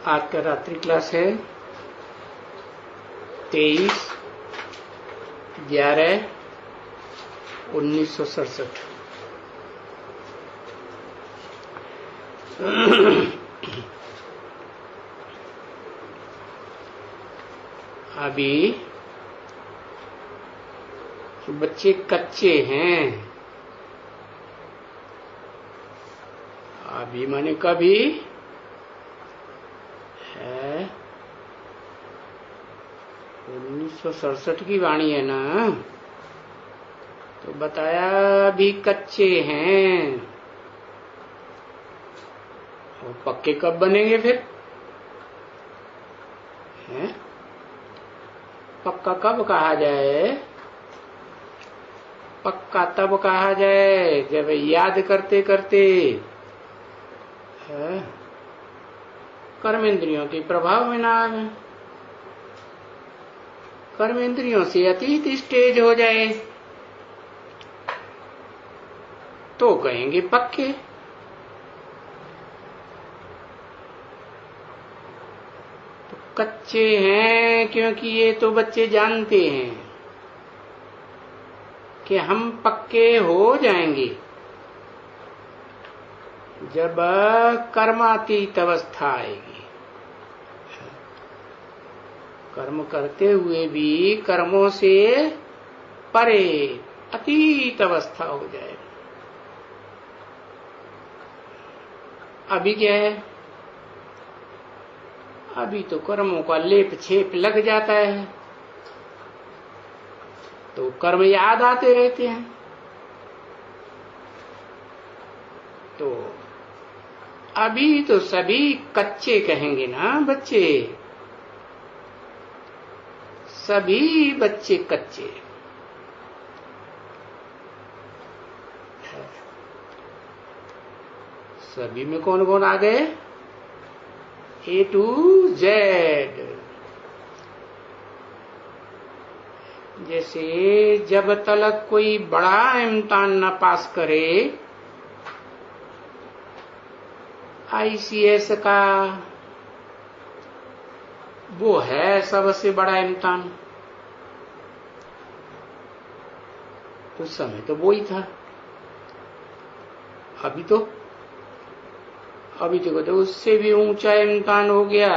आज का रात्रि क्लास है 23/11/1967। अभी बच्चे कच्चे हैं। अभी माने कभी है 1967 की वाणी है ना, तो बताया अभी कच्चे हैं। और पक्के कब बनेंगे फिर? हैं? पक्का कब कहा जाए? पक्का तब कहा जाए जब याद करते करते कर्मेंद्रियों के प्रभाव में ना आवे, कर्मेंद्रियों से अतीत स्टेज हो जाए तो कहेंगे पक्के। तो कच्चे हैं क्योंकि ये तो बच्चे जानते हैं कि हम पक्के हो जाएंगे जब कर्मातीत अवस्था आएगी। कर्म करते हुए भी कर्मों से परे अतीत अवस्था हो जाए। अभी क्या है? अभी तो कर्मों का लेप छेप लग जाता है तो कर्म याद आते रहते हैं। तो अभी तो सभी कच्चे कहेंगे ना बच्चे, सभी बच्चे कच्चे। सभी में कौन कौन आ गए? A to Z। जैसे जब तक कोई बड़ा इम्तिहान न पास करे, ICS का, वो है सबसे बड़ा इम्तिहान। उस समय तो वो ही था। अभी तो उससे भी ऊंचा इम्तिहान हो गया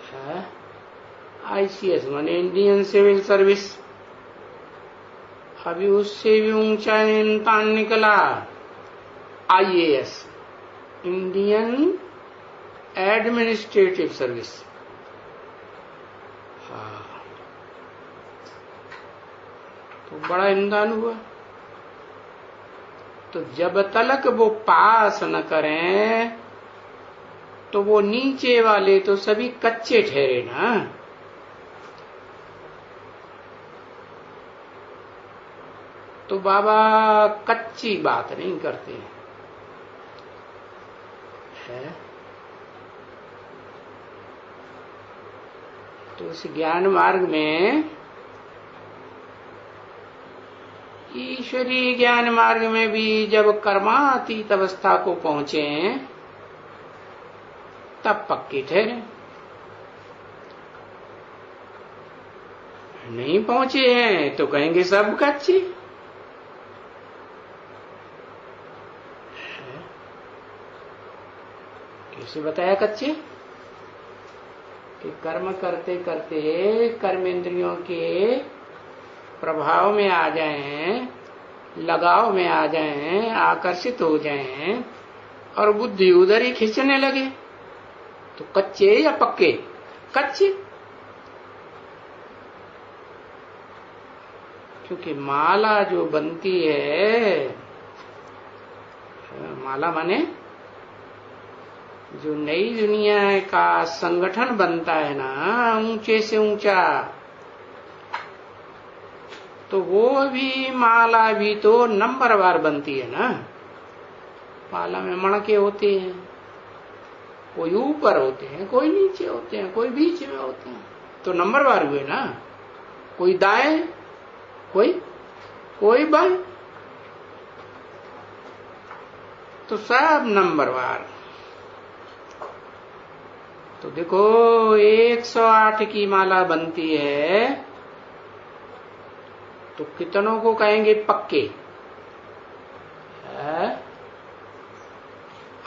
है। ICS माने इंडियन सिविल सर्विस। अभी उससे भी ऊंचा इम्तिहान निकला IAS, इंडियन एडमिनिस्ट्रेटिव सर्विस। हाँ, तो बड़ा इम्तिहान हुआ। तो जब तक वो पास न करें तो वो नीचे वाले तो सभी कच्चे ठहरे ना। तो बाबा कच्ची बात नहीं करते है। तो इस ज्ञान मार्ग में, ईश्वरीय ज्ञान मार्ग में भी जब कर्मातीत अवस्था को पहुंचे तब पक्के ठहरे। नहीं पहुंचे हैं तो कहेंगे सब कच्चे। कैसे बताया कच्चे? कि कर्म करते करते कर्मेंद्रियों के प्रभाव में आ जाएं, लगाव में आ जाएं, आकर्षित हो जाएं और बुद्धि उधर ही खींचने लगे तो कच्चे या पक्के? कच्चे। क्योंकि माला जो बनती है, माला माने जो नई दुनिया का संगठन बनता है ना, ऊंचे से ऊंचा, तो वो भी माला भी तो नंबरवार बनती है ना। माला में मणके होते हैं, कोई ऊपर होते हैं, कोई नीचे होते हैं, कोई बीच में होते हैं, तो नंबरवार हुए ना। कोई दाएं, कोई बाएं, तो सब नंबरवार। तो देखो 108 की माला बनती है तो कितनों को कहेंगे पक्के?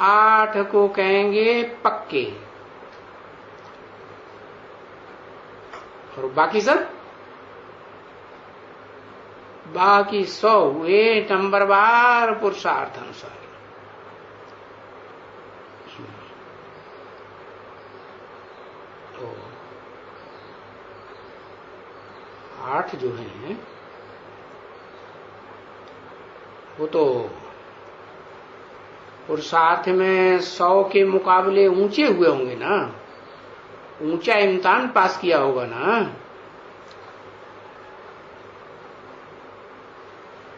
8 को कहेंगे पक्के, और बाकी सब बाकी 100 हुए नंबरवार पुरुषार्थ अनुसार। तो 8 जो हैं वो तो पुरुषार्थ में 100 के मुकाबले ऊंचे हुए होंगे ना, ऊंचा इम्तिहान पास किया होगा ना।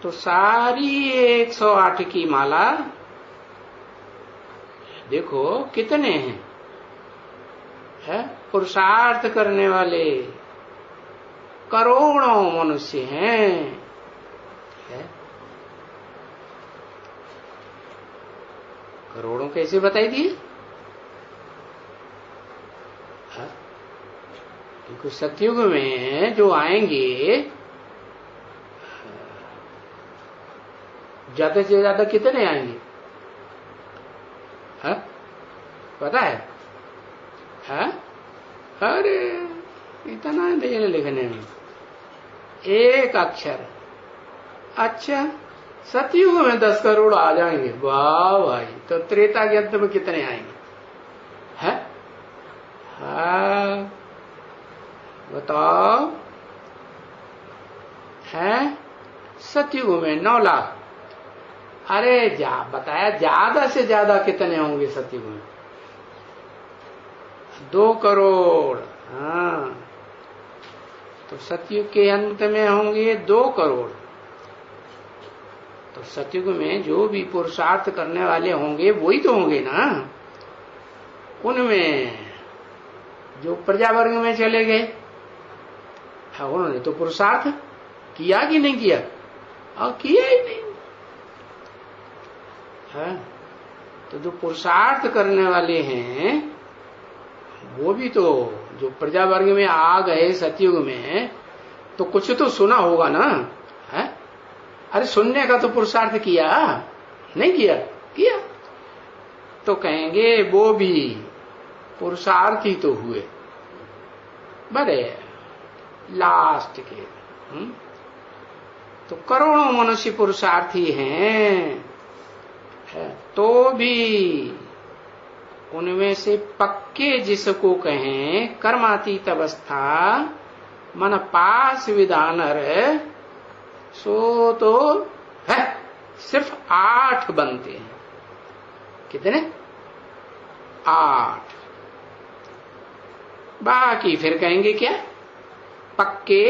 तो सारी 108 की माला देखो कितने हैं, है? पुरुषार्थ करने वाले करोड़ों मनुष्य हैं, है? करोड़ों कैसे बताई दिए? क्योंकि सतयुग में जो आएंगे ज्यादा से ज्यादा कितने आएंगे, है? पता है? अरे इतना देर लिखने में एक अक्षर। अच्छा, सतयुग में 10 करोड़ आ जाएंगे, वाह भाई। तो त्रेता के अंत में कितने आएंगे, है? हाँ बताओ, है? सतयुग में 9 लाख। अरे बताया ज्यादा से ज्यादा कितने होंगे सतयुग में? 2 करोड़। हाँ, तो सतयुग के अंत में होंगे 2 करोड़। तो सतयुग में जो भी पुरुषार्थ करने वाले होंगे वही तो होंगे ना। उनमें जो प्रजा वर्ग में चले गए, उन्होंने तो पुरुषार्थ किया कि नहीं किया? किया ही नहीं। है? तो जो पुरुषार्थ करने वाले हैं वो भी तो जो प्रजा वर्ग में आ गए सतयुग में, तो कुछ तो सुना होगा ना, है? अरे सुनने का तो पुरुषार्थ किया नहीं किया? किया। तो कहेंगे वो भी पुरुषार्थ ही तो हुए बड़े लास्ट के। तो करोड़ों मनुष्य पुरुषार्थी हैं, है? तो भी उनमें से पक्के जिसको कहें कर्मातीत अवस्था मन पास विधानर, सो तो है सिर्फ 8 बनते हैं। कितने? 8। बाकी फिर कहेंगे क्या? पक्के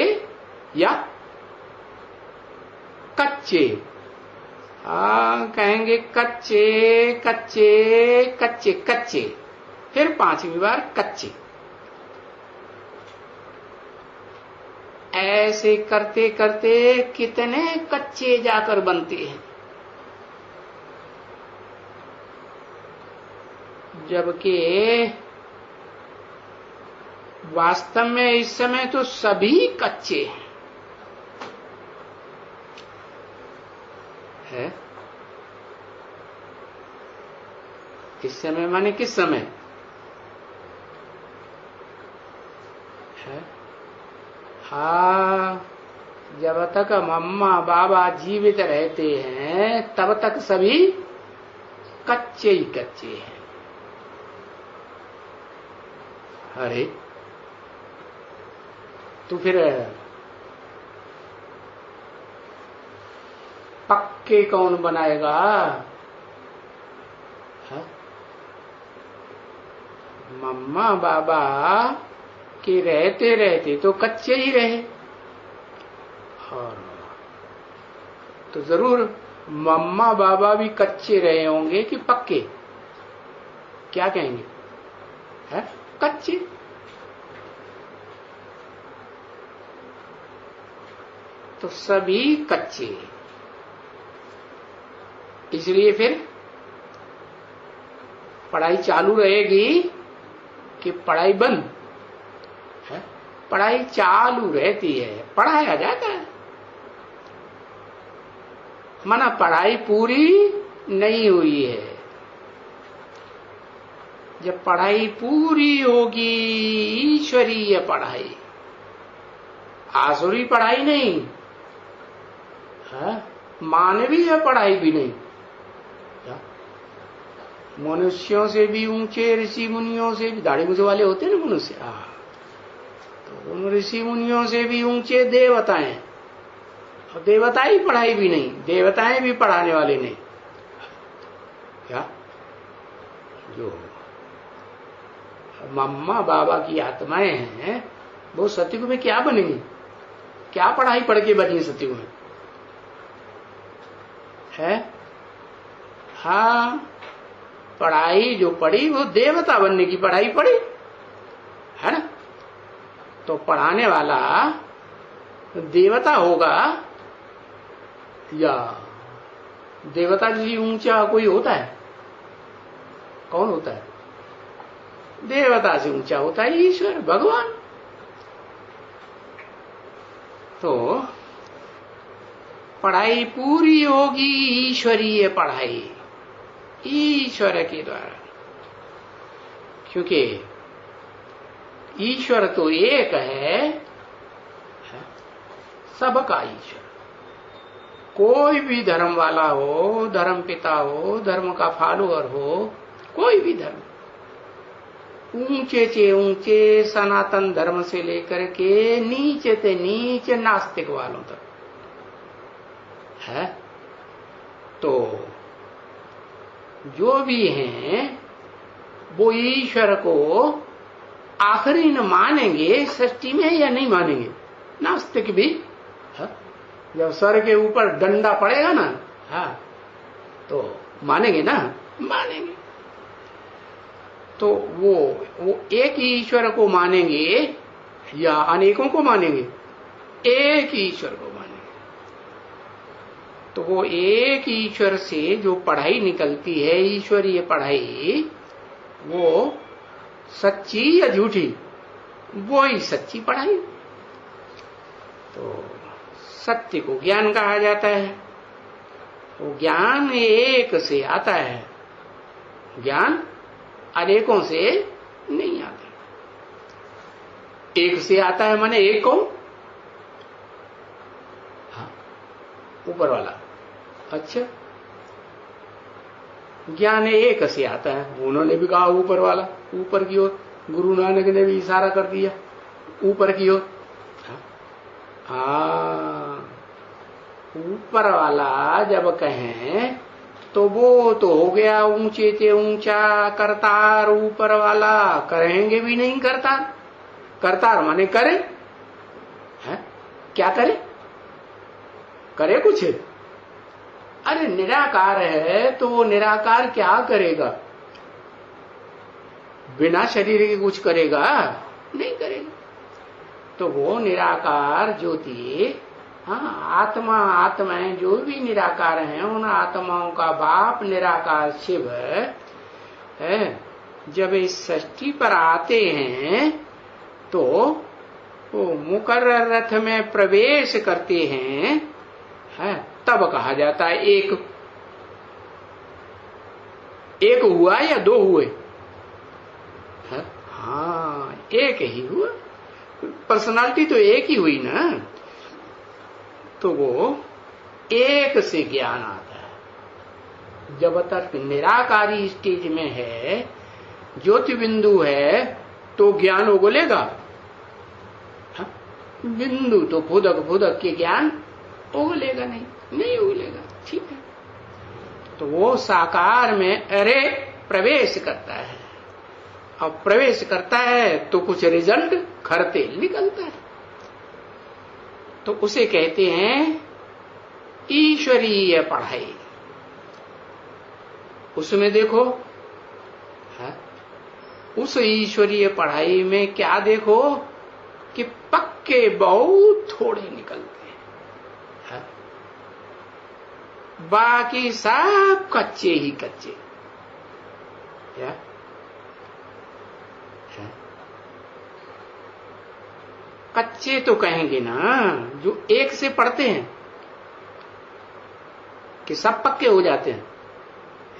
या कच्चे। कहेंगे कच्चे कच्चे कच्चे कच्चे, फिर 5वीं बार कच्चे। ऐसे करते करते कितने कच्चे जाकर बनते हैं, जबकि वास्तव में इस समय तो सभी कच्चे हैं, है? इस समय माने किस समय? है? हाँ, जब तक मम्मा बाबा जीवित रहते हैं तब तक सभी कच्चे ही कच्चे हैं। अरे तो फिर पक्के कौन बनाएगा? है? मम्मा बाबा के रहते रहते तो कच्चे ही रहे, और तो जरूर मम्मा बाबा भी कच्चे रहे होंगे कि पक्के? क्या कहेंगे? है? कच्चे। तो सभी कच्चे, इसलिए फिर पढ़ाई चालू रहेगी कि पढ़ाई बंद है, पढ़ाई चालू रहती है, पढ़ाया जाता है। माना पढ़ाई पूरी नहीं हुई है। जब पढ़ाई पूरी होगी, ईश्वरीय पढ़ाई, आसुरी पढ़ाई नहीं है, मानवीय पढ़ाई भी नहीं। मनुष्यों से भी ऊंचे, ऋषि मुनियों से भी, दाढ़ी मूंछ वाले होते हैं ना मनुष्य, तो उन ऋषि मुनियों से भी ऊंचे देवताएं, और देवताई पढ़ाई भी नहीं, देवताएं भी पढ़ाने वाले नहीं। क्या जो मम्मा बाबा की आत्माएं हैं, वो सतयुग में क्या बनेंगी, क्या पढ़ाई पढ़ के बनी सतयुग में है? हाँ, पढ़ाई जो पढ़ी वो देवता बनने की पढ़ाई पढ़ी है ना। तो पढ़ाने वाला देवता होगा या देवता जी ऊंचा कोई होता है? कौन होता है? देवता से ऊंचा होता है ईश्वर, भगवान। तो पढ़ाई पूरी होगी, ईश्वरीय पढ़ाई, ईश्वर के द्वारा। क्योंकि ईश्वर तो एक है, सबका ईश्वर। कोई भी धर्म वाला हो, धर्म पिता हो, धर्म का फॉलोअर हो, कोई भी धर्म, ऊंचे से ऊंचे सनातन धर्म से लेकर के नीचे से नीचे नास्तिक वालों तक है। तो जो भी हैं वो ईश्वर को आखिरी न मानेंगे सृष्टि में या नहीं मानेंगे? नास्तिक भी है? जब सर के ऊपर डंडा पड़ेगा ना, हाँ, तो मानेंगे ना, मानेंगे। तो वो एक ही ईश्वर को मानेंगे या अनेकों को मानेंगे? एक ही ईश्वर को मानेंगे। तो वो एक ईश्वर से जो पढ़ाई निकलती है, ईश्वरीय पढ़ाई, वो सच्ची या झूठी? वो ही सच्ची पढ़ाई। तो सत्य को ज्ञान कहा जाता है। वो ज्ञान एक से आता है, ज्ञान अनेकों से नहीं आता। एक से आता है माने एक कौन? हाँ, ऊपर वाला। अच्छा, ज्ञान एक से आता है, उन्होंने भी कहा ऊपर वाला, ऊपर की ओर। गुरु नानक ने भी इशारा कर दिया ऊपर की ओर। हाँ, ऊपर वाला जब कहें तो वो तो हो गया ऊंचे से ऊंचा करतार, ऊपर वाला। करेंगे भी नहीं करतार, करतार माने करे है? क्या करे? करे कुछ? अरे निराकार है तो वो निराकार क्या करेगा? बिना शरीर के कुछ करेगा? नहीं करेगा। तो वो निराकार ज्योति, हाँ, आत्मा, आत्माएं जो भी निराकार हैं, उन आत्माओं का बाप निराकार शिव है। जब इस सृष्टि पर आते हैं तो वो मुकर्रर रथ में प्रवेश करते हैं, है, तब कहा जाता है एक। एक हुआ या दो हुए? है? हाँ, एक ही हुआ। पर्सनालिटी तो एक ही हुई ना। तो वो एक से ज्ञान आता है। जब तक निराकारी स्टेज में है, ज्योति बिंदु है, तो ज्ञान उगलेगा? बिंदु तो फुदक फुदक के ज्ञान उगलेगा नहीं, नहीं उगलेगा। ठीक है। तो वो साकार में अरे प्रवेश करता है। अब प्रवेश करता है तो कुछ रिजल्ट खरते निकलता है। तो उसे कहते हैं ईश्वरीय पढ़ाई। उसमें देखो है? उस ईश्वरीय पढ़ाई में क्या देखो कि पक्के बहुत थोड़े निकलते हैं, बाकी सब कच्चे ही कच्चे। क्या है? कच्चे तो कहेंगे ना जो एक से पढ़ते हैं, कि सब पक्के हो जाते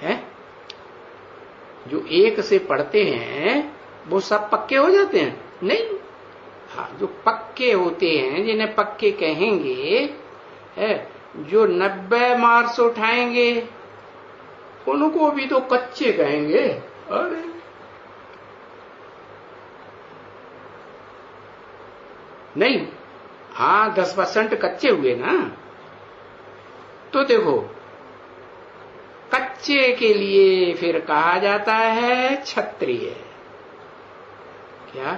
हैं? जो एक से पढ़ते हैं वो सब पक्के हो जाते हैं? नहीं। हाँ, जो पक्के होते हैं जिन्हें पक्के कहेंगे, है जो 90 मार्क्स उठाएंगे उनको भी तो कच्चे कहेंगे। अरे नहीं, हाँ 10% कच्चे हुए ना। तो देखो, कच्चे के लिए फिर कहा जाता है क्षत्रिय। क्या?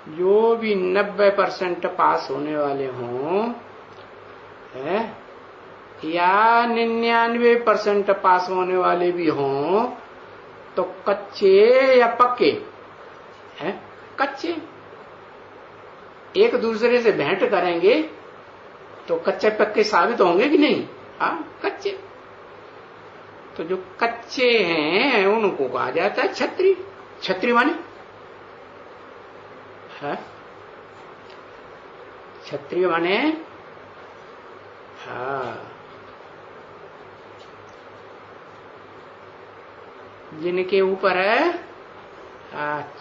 जो भी 90% पास होने वाले हों, है या 99% पास होने वाले भी हों, तो कच्चे या पक्के हैं? कच्चे। एक दूसरे से भेंट करेंगे तो कच्चे पक्के साबित होंगे कि नहीं? हाँ, कच्चे। तो जो कच्चे हैं उनको कहा जाता है क्षत्रिय। क्षत्रिय माने क्षत्रिय माने जिनके ऊपर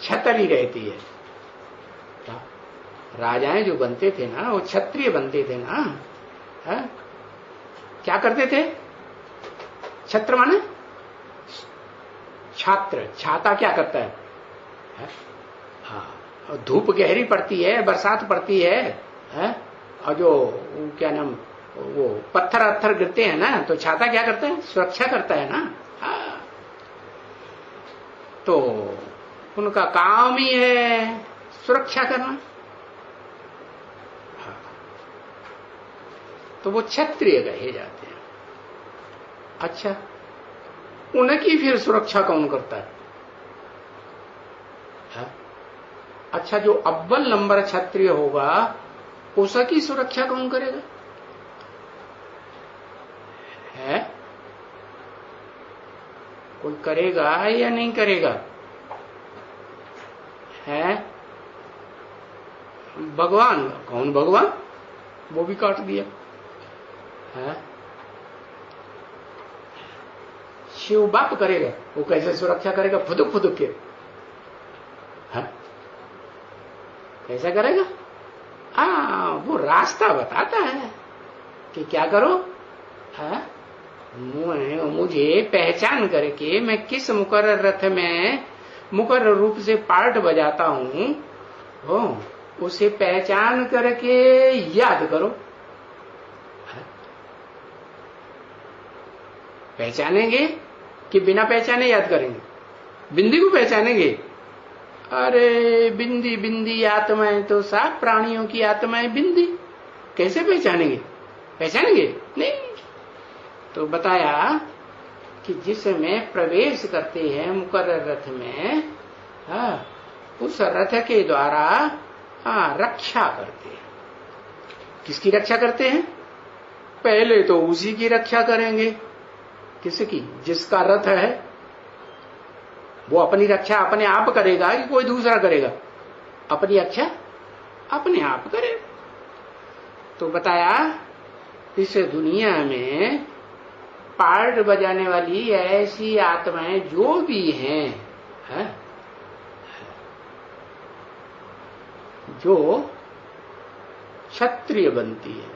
छतरी रहती है। राजाएं जो बनते थे ना वो क्षत्रिय बनते थे ना। क्या करते थे? छत्र माने छात्र। छाता क्या करता है? हाँ, धूप गहरी पड़ती है, बरसात पड़ती है, और जो क्या नाम, वो पत्थर गिरते हैं ना, तो छाता क्या करता है? सुरक्षा करता है ना। हाँ, तो उनका काम ही है सुरक्षा करना। तो वो क्षत्रिय कहे जाते हैं। अच्छा, उनकी फिर सुरक्षा कौन करता है? अच्छा, जो अव्वल नंबर क्षत्रिय होगा उसकी सुरक्षा कौन करेगा? है कोई करेगा या नहीं करेगा? है भगवान। कौन भगवान? वो भी काट दिया है। शिव बाप करेगा, वो कैसे सुरक्षा करेगा? फुदुक फुदुक के। कैसा करेगा? वो रास्ता बताता है कि क्या करो। मुझे पहचान करके मैं किस मुकर्रर रथ में मुकर्रर रूप से पार्ट बजाता हूं, उसे पहचान करके याद करो। पहचानेंगे कि बिना पहचाने याद करेंगे? बिंदी को पहचानेंगे। अरे बिंदी बिंदी आत्माएं तो सब प्राणियों की आत्माएं बिंदी, कैसे पहचानेंगे? पहचानेंगे नहीं। तो बताया कि जिसमें प्रवेश करते हैं मुकर्रर रथ में, उस रथ के द्वारा रक्षा करते हैं। किसकी रक्षा करते हैं? पहले तो उसी की रक्षा करेंगे। किसकी? जिसका रथ है। वो अपनी रक्षा अपने आप करेगा कि कोई दूसरा करेगा? अपनी रक्षा अपने आप करेगा। तो बताया इस दुनिया में पार्ट बजाने वाली ऐसी आत्माएं जो भी हैं, जो क्षत्रिय बनती है,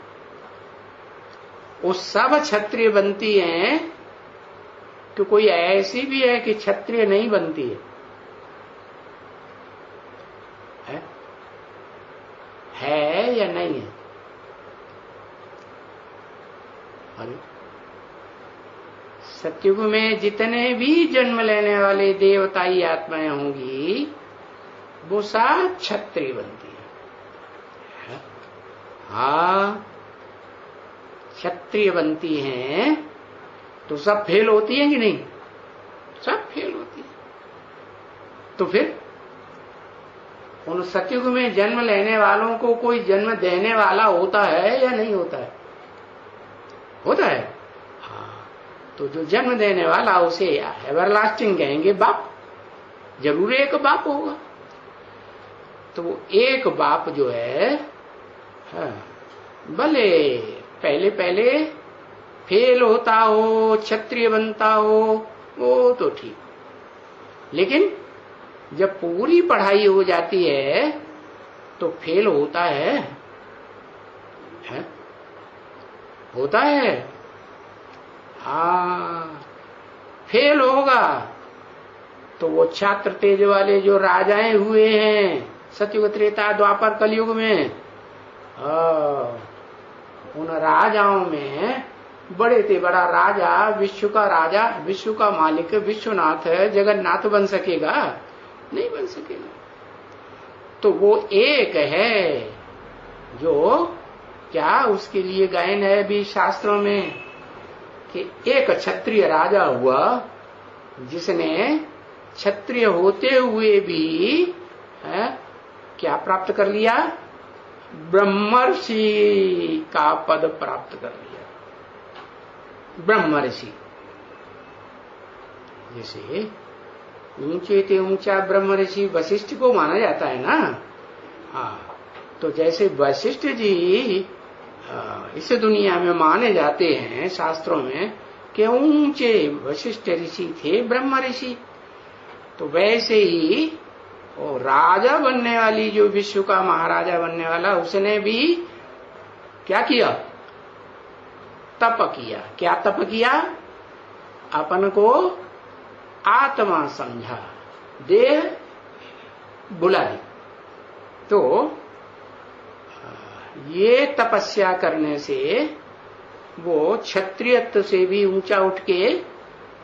वो सब क्षत्रिय बनती हैं। तो कोई ऐसी भी है कि क्षत्रिय नहीं बनती है या नहीं है? अरे सत्युग में जितने भी जन्म लेने वाले देवताई आत्माएं होंगी वो सब क्षत्रिय बनती है। हाँ, क्षत्रिय बनती हैं तो सब फेल होती है कि नहीं? सब फेल होती है। तो फिर उन सतयुग में जन्म लेने वालों को कोई जन्म देने वाला होता है या नहीं होता है? होता है। हाँ, तो जो जन्म देने वाला उसे एवरलास्टिंग कहेंगे, बाप। जरूर एक बाप होगा। तो वो एक बाप जो है, भले पहले पहले फेल होता हो, क्षत्रिय बनता हो, वो तो ठीक, लेकिन जब पूरी पढ़ाई हो जाती है तो फेल होता है? होता है? हाँ, फेल होगा तो वो छात्र तेज वाले जो राजाएं हुए हैं सतयुग त्रेता द्वापर कलयुग में, उन राजाओं में बड़े से बड़ा राजा, विश्व का राजा, विश्व का मालिक, विश्वनाथ जगन्नाथ बन सकेगा? नहीं बन सकेगा। तो वो एक है जो, क्या उसके लिए गायन है भी शास्त्रों में कि एक क्षत्रिय राजा हुआ जिसने क्षत्रिय होते हुए भी क्या प्राप्त कर लिया? ब्रह्मर्षि का पद प्राप्त कर लिया। ब्रह्मर्षि, जैसे ऊंचे ते ऊंचा ब्रह्मर्षि वशिष्ठ को माना जाता है ना। हाँ, तो जैसे वशिष्ठ जी इस दुनिया में माने जाते हैं शास्त्रों में कि ऊंचे वशिष्ठ ऋषि थे, ब्रह्म ऋषि, तो वैसे ही वो राजा बनने वाली जो विश्व का महाराजा बनने वाला, उसने भी क्या किया? तप किया। क्या तप किया? अपन को आत्मा समझा, देह बुलाई। तो ये तपस्या करने से वो क्षत्रियत्व से भी ऊंचा उठ के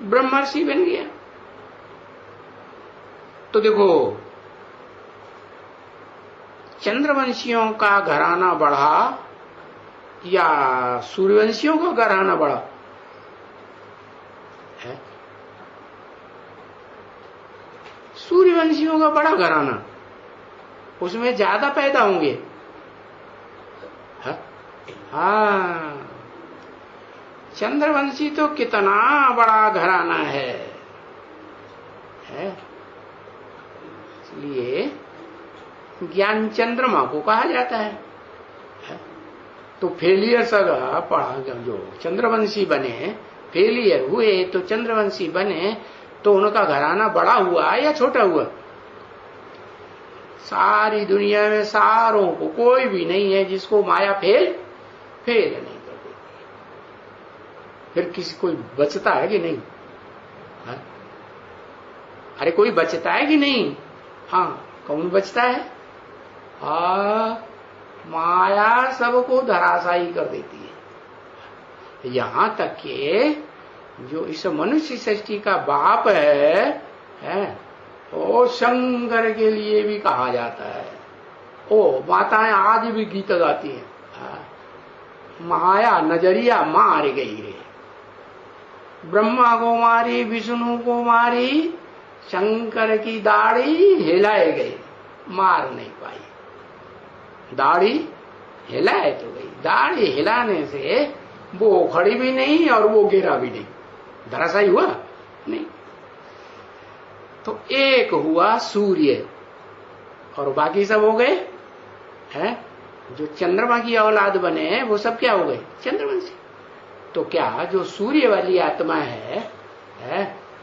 ब्रह्मर्षि बन गया। तो देखो, चंद्रवंशियों का घराना बढ़ा या सूर्यवंशियों का घराना बढ़ा है? सूर्यवंशियों का बड़ा घराना, उसमें ज्यादा पैदा होंगे। हाँ, चंद्रवंशी तो कितना बड़ा घराना है, इसलिए ज्ञान चंद्रमा को कहा जाता है। तो फेलियर सगा पढ़ा, जो चंद्रवंशी बने, फेलियर हुए तो चंद्रवंशी बने, तो उनका घराना बड़ा हुआ या छोटा हुआ? सारी दुनिया में सारों को कोई भी नहीं है जिसको माया फेल नहीं कर देती। फिर किसी कोई बचता है कि नहीं? हाँ? अरे कोई बचता है कि नहीं? हाँ, कौन बचता है? माया सबको धराशायी कर देती है। यहां तक कि जो इस मनुष्य सृष्टि का बाप है वो शंकर के लिए भी कहा जाता है। ओ माताएं आज भी गीत गाती हैं, माया नजरिया मार गई रे, ब्रह्मा को मारी, विष्णु को मारी, शंकर की दाढ़ी हिलाए गई, मार नहीं पाई। दाढ़ी हिलाए तो गई, दाढ़ी हिलाने से वो खड़ी भी नहीं और वो गिरा भी नहीं, धराशायी हुआ नहीं। तो एक हुआ सूर्य और बाकी सब हो गए हैं जो चंद्रमा की औलाद बने, वो सब क्या हो गए? चंद्रवंशी। तो क्या जो सूर्य वाली आत्मा है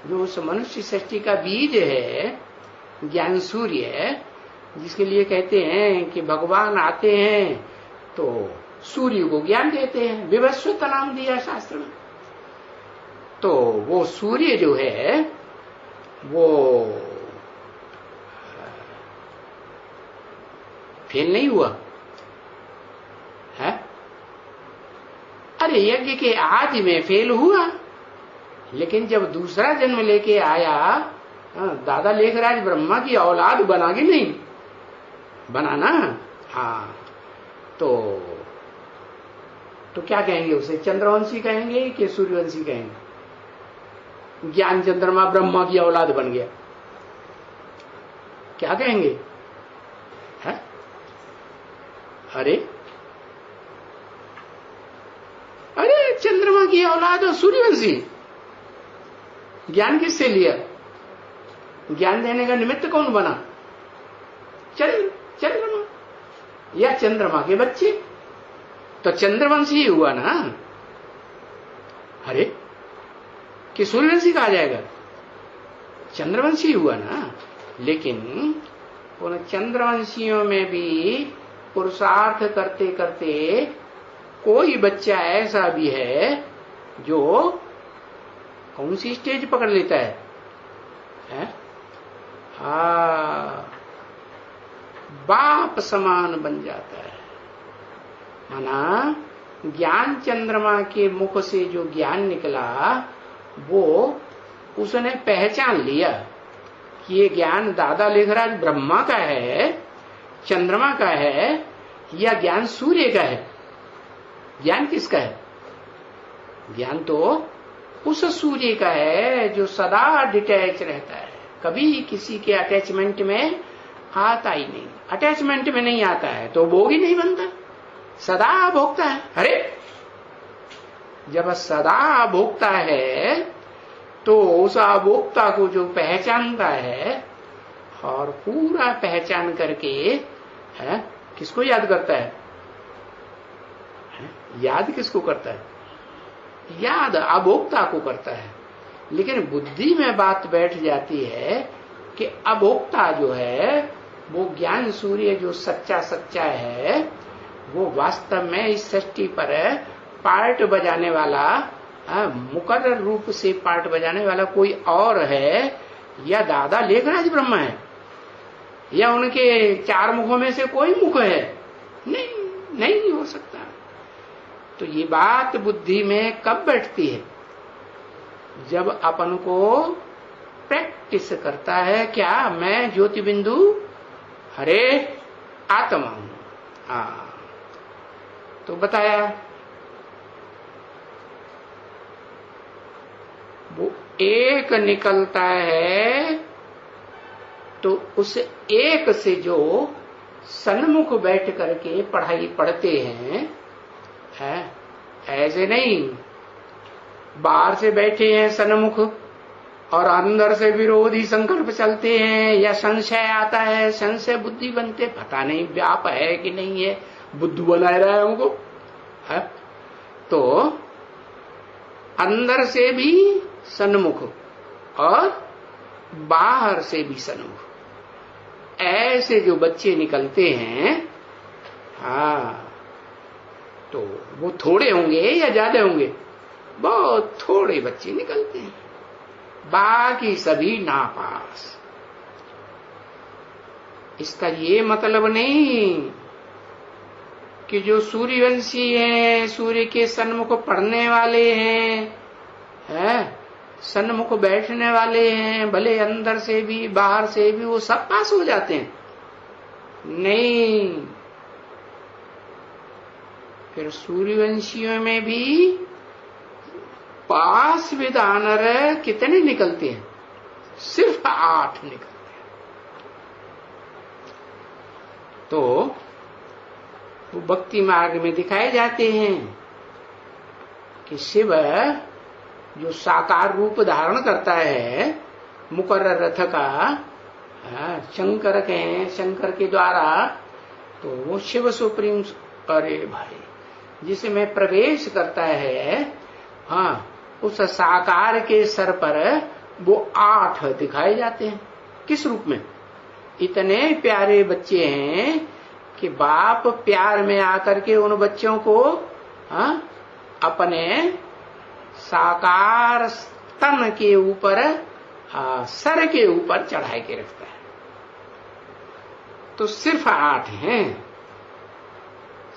जो उस मनुष्य सृष्टि का बीज है, ज्ञान सूर्य, जिसके लिए कहते हैं कि भगवान आते हैं तो सूर्य को ज्ञान देते हैं, विवस्वत नाम दिया शास्त्र में। तो वो सूर्य जो है वो फेल नहीं हुआ है? अरे यज्ञ के आदि में फेल हुआ, लेकिन जब दूसरा जन्म लेके आया, दादा लेखराज ब्रह्मा की औलाद बना कि नहीं बना ना? हाँ, तो क्या कहेंगे उसे? चंद्रवंशी कहेंगे कि सूर्यवंशी कहेंगे? ज्ञान चंद्रमा ब्रह्मा की औलाद बन गया, क्या कहेंगे? है? अरे चंद्रमा की औलाद और सूर्यवंशी, ज्ञान किससे लिया? ज्ञान देने का निमित्त कौन बना? या चंद्रमा के बच्चे, तो चंद्रवंशी ही हुआ ना। अरे कि सूर्यवंशी कहा जाएगा, चंद्रवंशी हुआ ना। लेकिन उन चंद्रवंशियों में भी पुरुषार्थ करते करते कोई बच्चा ऐसा भी है जो कौन सी स्टेज पकड़ लेता है? बाप समान बन जाता है। माना ज्ञान चंद्रमा के मुख से जो ज्ञान निकला वो उसने पहचान लिया कि ये ज्ञान दादा लेखराज ब्रह्मा का है, चंद्रमा का है, या ज्ञान सूर्य का है। ज्ञान किसका है? ज्ञान तो उस सूर्य का है जो सदा डिटैच रहता है, कभी किसी के अटैचमेंट में आता ही नहीं। अटैचमेंट में नहीं आता है तो भोग ही नहीं बनता, सदा भोगता है। अरे जब सदा भोगता है तो उस अभोक्ता को जो पहचानता है और पूरा पहचान करके किसको याद करता है? याद किसको करता है? याद अभोक्ता को करता है। लेकिन बुद्धि में बात बैठ जाती है कि अभोक्ता जो है वो ज्ञान सूर्य जो सच्चा सच्चा है वो वास्तव में इस सृष्टि पर पार्ट बजाने वाला, मुकर्रर रूप से पार्ट बजाने वाला कोई और है, या दादा लेखराज ब्रह्मा है, या उनके चार मुखों में से कोई मुख है? नहीं हो सकता। तो ये बात बुद्धि में कब बैठती है? जब अपन को प्रैक्टिस करता है। क्या मैं ज्योति बिंदु हरे आत्मा हूं। तो बताया वो एक निकलता है तो उस एक से जो सन्मुख बैठ करके पढ़ाई पढ़ते हैं, ऐसे नहीं बाहर से बैठे हैं सन्मुख और अंदर से विरोधी संकल्प चलते हैं, या संशय आता है, संशय बुद्धि बनते, पता नहीं व्याप है कि नहीं है, बुद्धू बनाए रहा है हमको। तो अंदर से भी सन्मुख और बाहर से भी सन्मुख, ऐसे जो बच्चे निकलते हैं, तो वो थोड़े होंगे या ज्यादा होंगे? बहुत थोड़े बच्चे निकलते हैं, बाकी सभी नापास। इसका ये मतलब नहीं कि जो सूर्यवंशी हैं, सूर्य के सन्मुख पढ़ने वाले हैं, सन्मुख बैठने वाले हैं, भले अंदर से भी बाहर से भी वो सब पास हो जाते हैं। नहीं, फिर सूर्यवंशियों में भी पास विद ऑनर कितने निकलते हैं? सिर्फ 8 निकलते हैं। तो वो भक्ति मार्ग में दिखाए जाते हैं कि शिव जो साकार रूप धारण करता है मुकर्रर रथ का, शंकर के द्वारा, तो वो शिव सुप्रीम। अरे भाई, जिसमें प्रवेश करता है, उस साकार के सर पर वो 8 दिखाए जाते हैं। किस रूप में? इतने प्यारे बच्चे हैं कि बाप प्यार में आकर के उन बच्चों को अपने साकार स्तन के ऊपर, सर के ऊपर चढ़ा के रखता है। तो सिर्फ 8 हैं,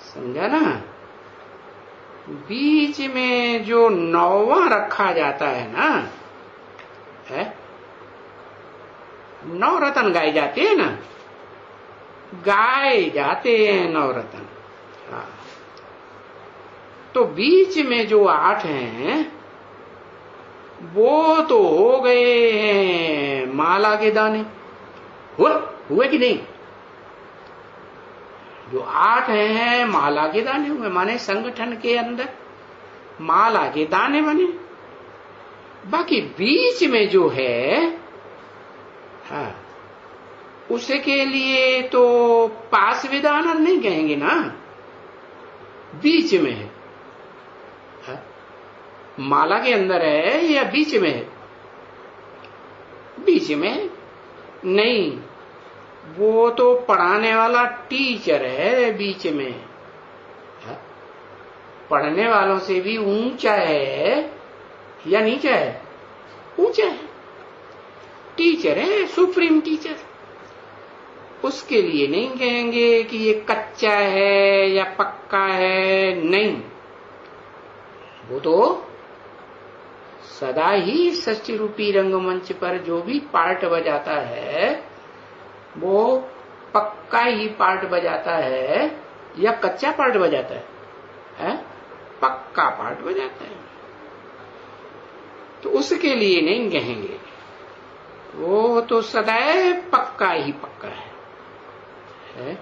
समझा ना? बीच में जो 9वां रखा जाता है ना, 9 रतन गाए जाते हैं ना, गाए जाते हैं 9 रतन। तो बीच में जो 8 हैं वो तो हो गए हैं माला के दाने। हुए कि नहीं? जो 8 हैं माला के दाने हुए, माने संगठन के अंदर माला के दाने बने। बाकी बीच में जो है, उसके लिए तो पास विधान नहीं कहेंगे ना, बीच में है। माला के अंदर है या बीच में है? बीच में नहीं, वो तो पढ़ाने वाला टीचर है बीच में। पढ़ने वालों से भी ऊंचा है या नीचा है? ऊंचा है। टीचर है, सुप्रीम टीचर। उसके लिए नहीं कहेंगे कि ये कच्चा है या पक्का है, नहीं। वो तो सदा ही षष्ठी रूपी रंगमंच पर जो भी पार्ट बजाता है वो पक्का ही पार्ट बजाता है या कच्चा पार्ट बजाता है? पक्का पार्ट बजाता है। तो उसके लिए नहीं कहेंगे, वो तो सदैव पक्का ही पक्का है?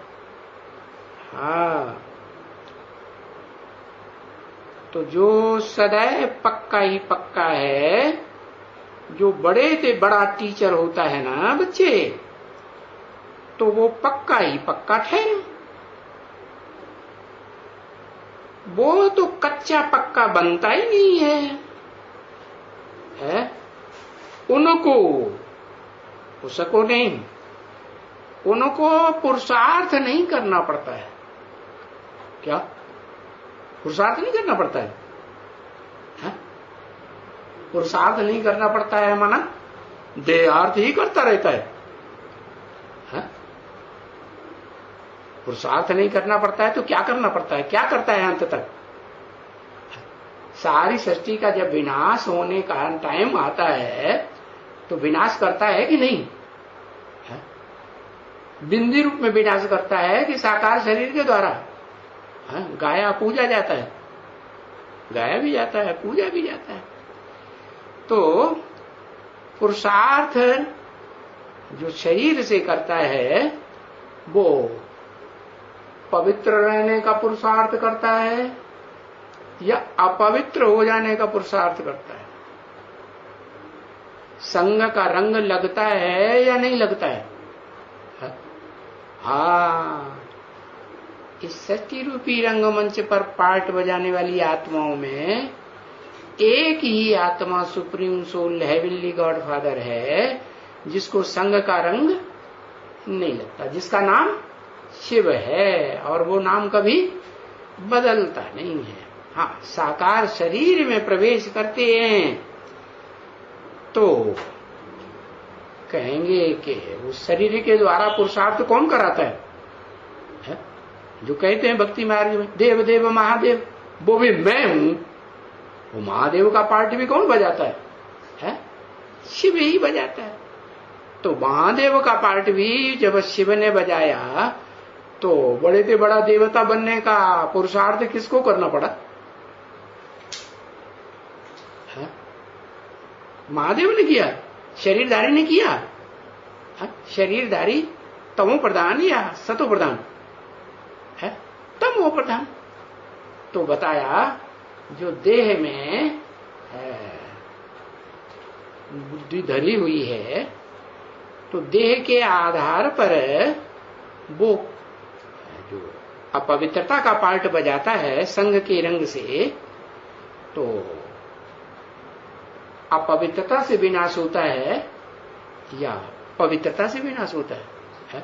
हाँ, तो जो सदैव पक्का ही पक्का है, जो बड़े से बड़ा टीचर होता है ना बच्चे, तो वो पक्का ही पक्का ठहरे। वो तो कच्चा पक्का बनता ही नहीं है? उनको, उसको नहीं, उनको पुरुषार्थ नहीं करना पड़ता है। क्या पुरुषार्थ नहीं करना पड़ता है? पुरुषार्थ नहीं करना पड़ता है माना देहार्थ ही करता रहता है। पुरुषार्थ नहीं करना पड़ता है तो क्या करना पड़ता है? क्या करता है अंत तक? सारी सृष्टि का जब विनाश होने का टाइम आता है तो विनाश करता है कि नहीं? बिंदी रूप में विनाश करता है कि साकार शरीर के द्वारा? गाया पूजा जाता है, गाया भी जाता है, पूजा भी जाता है। तो पुरुषार्थ जो शरीर से करता है वो पवित्र रहने का पुरुषार्थ करता है या अपवित्र हो जाने का पुरुषार्थ करता है? संग का रंग लगता है या नहीं लगता है? हाँ, इस सच्ची रूपी रंगमंच पर पार्ट बजाने वाली आत्माओं में एक ही आत्मा supreme soul heavenly God father है जिसको संग का रंग नहीं लगता, जिसका नाम शिव है, और वो नाम कभी बदलता नहीं है। हाँ, साकार शरीर में प्रवेश करते हैं तो कहेंगे कि उस शरीर के द्वारा पुरुषार्थ कौन कराता है? जो कहते हैं भक्ति मार्ग में देव देव महादेव, वो भी मैं हूं। वो महादेव का पार्ट भी कौन बजाता है? शिव ही बजाता है। तो महादेव का पार्ट भी जब शिव ने बजाया तो बड़े से बड़ा देवता बनने का पुरुषार्थ किसको करना पड़ा? महादेव ने किया, शरीरधारी ने किया। शरीरधारी तमो प्रधान या सतो प्रधान है? तमो प्रधान। तो बताया जो देह में बुद्धि धरी हुई है तो देह के आधार पर वो जो अपवित्रता का पार्ट बजाता है संग के रंग से, तो अपवित्रता से विनाश होता है या पवित्रता से विनाश होता है?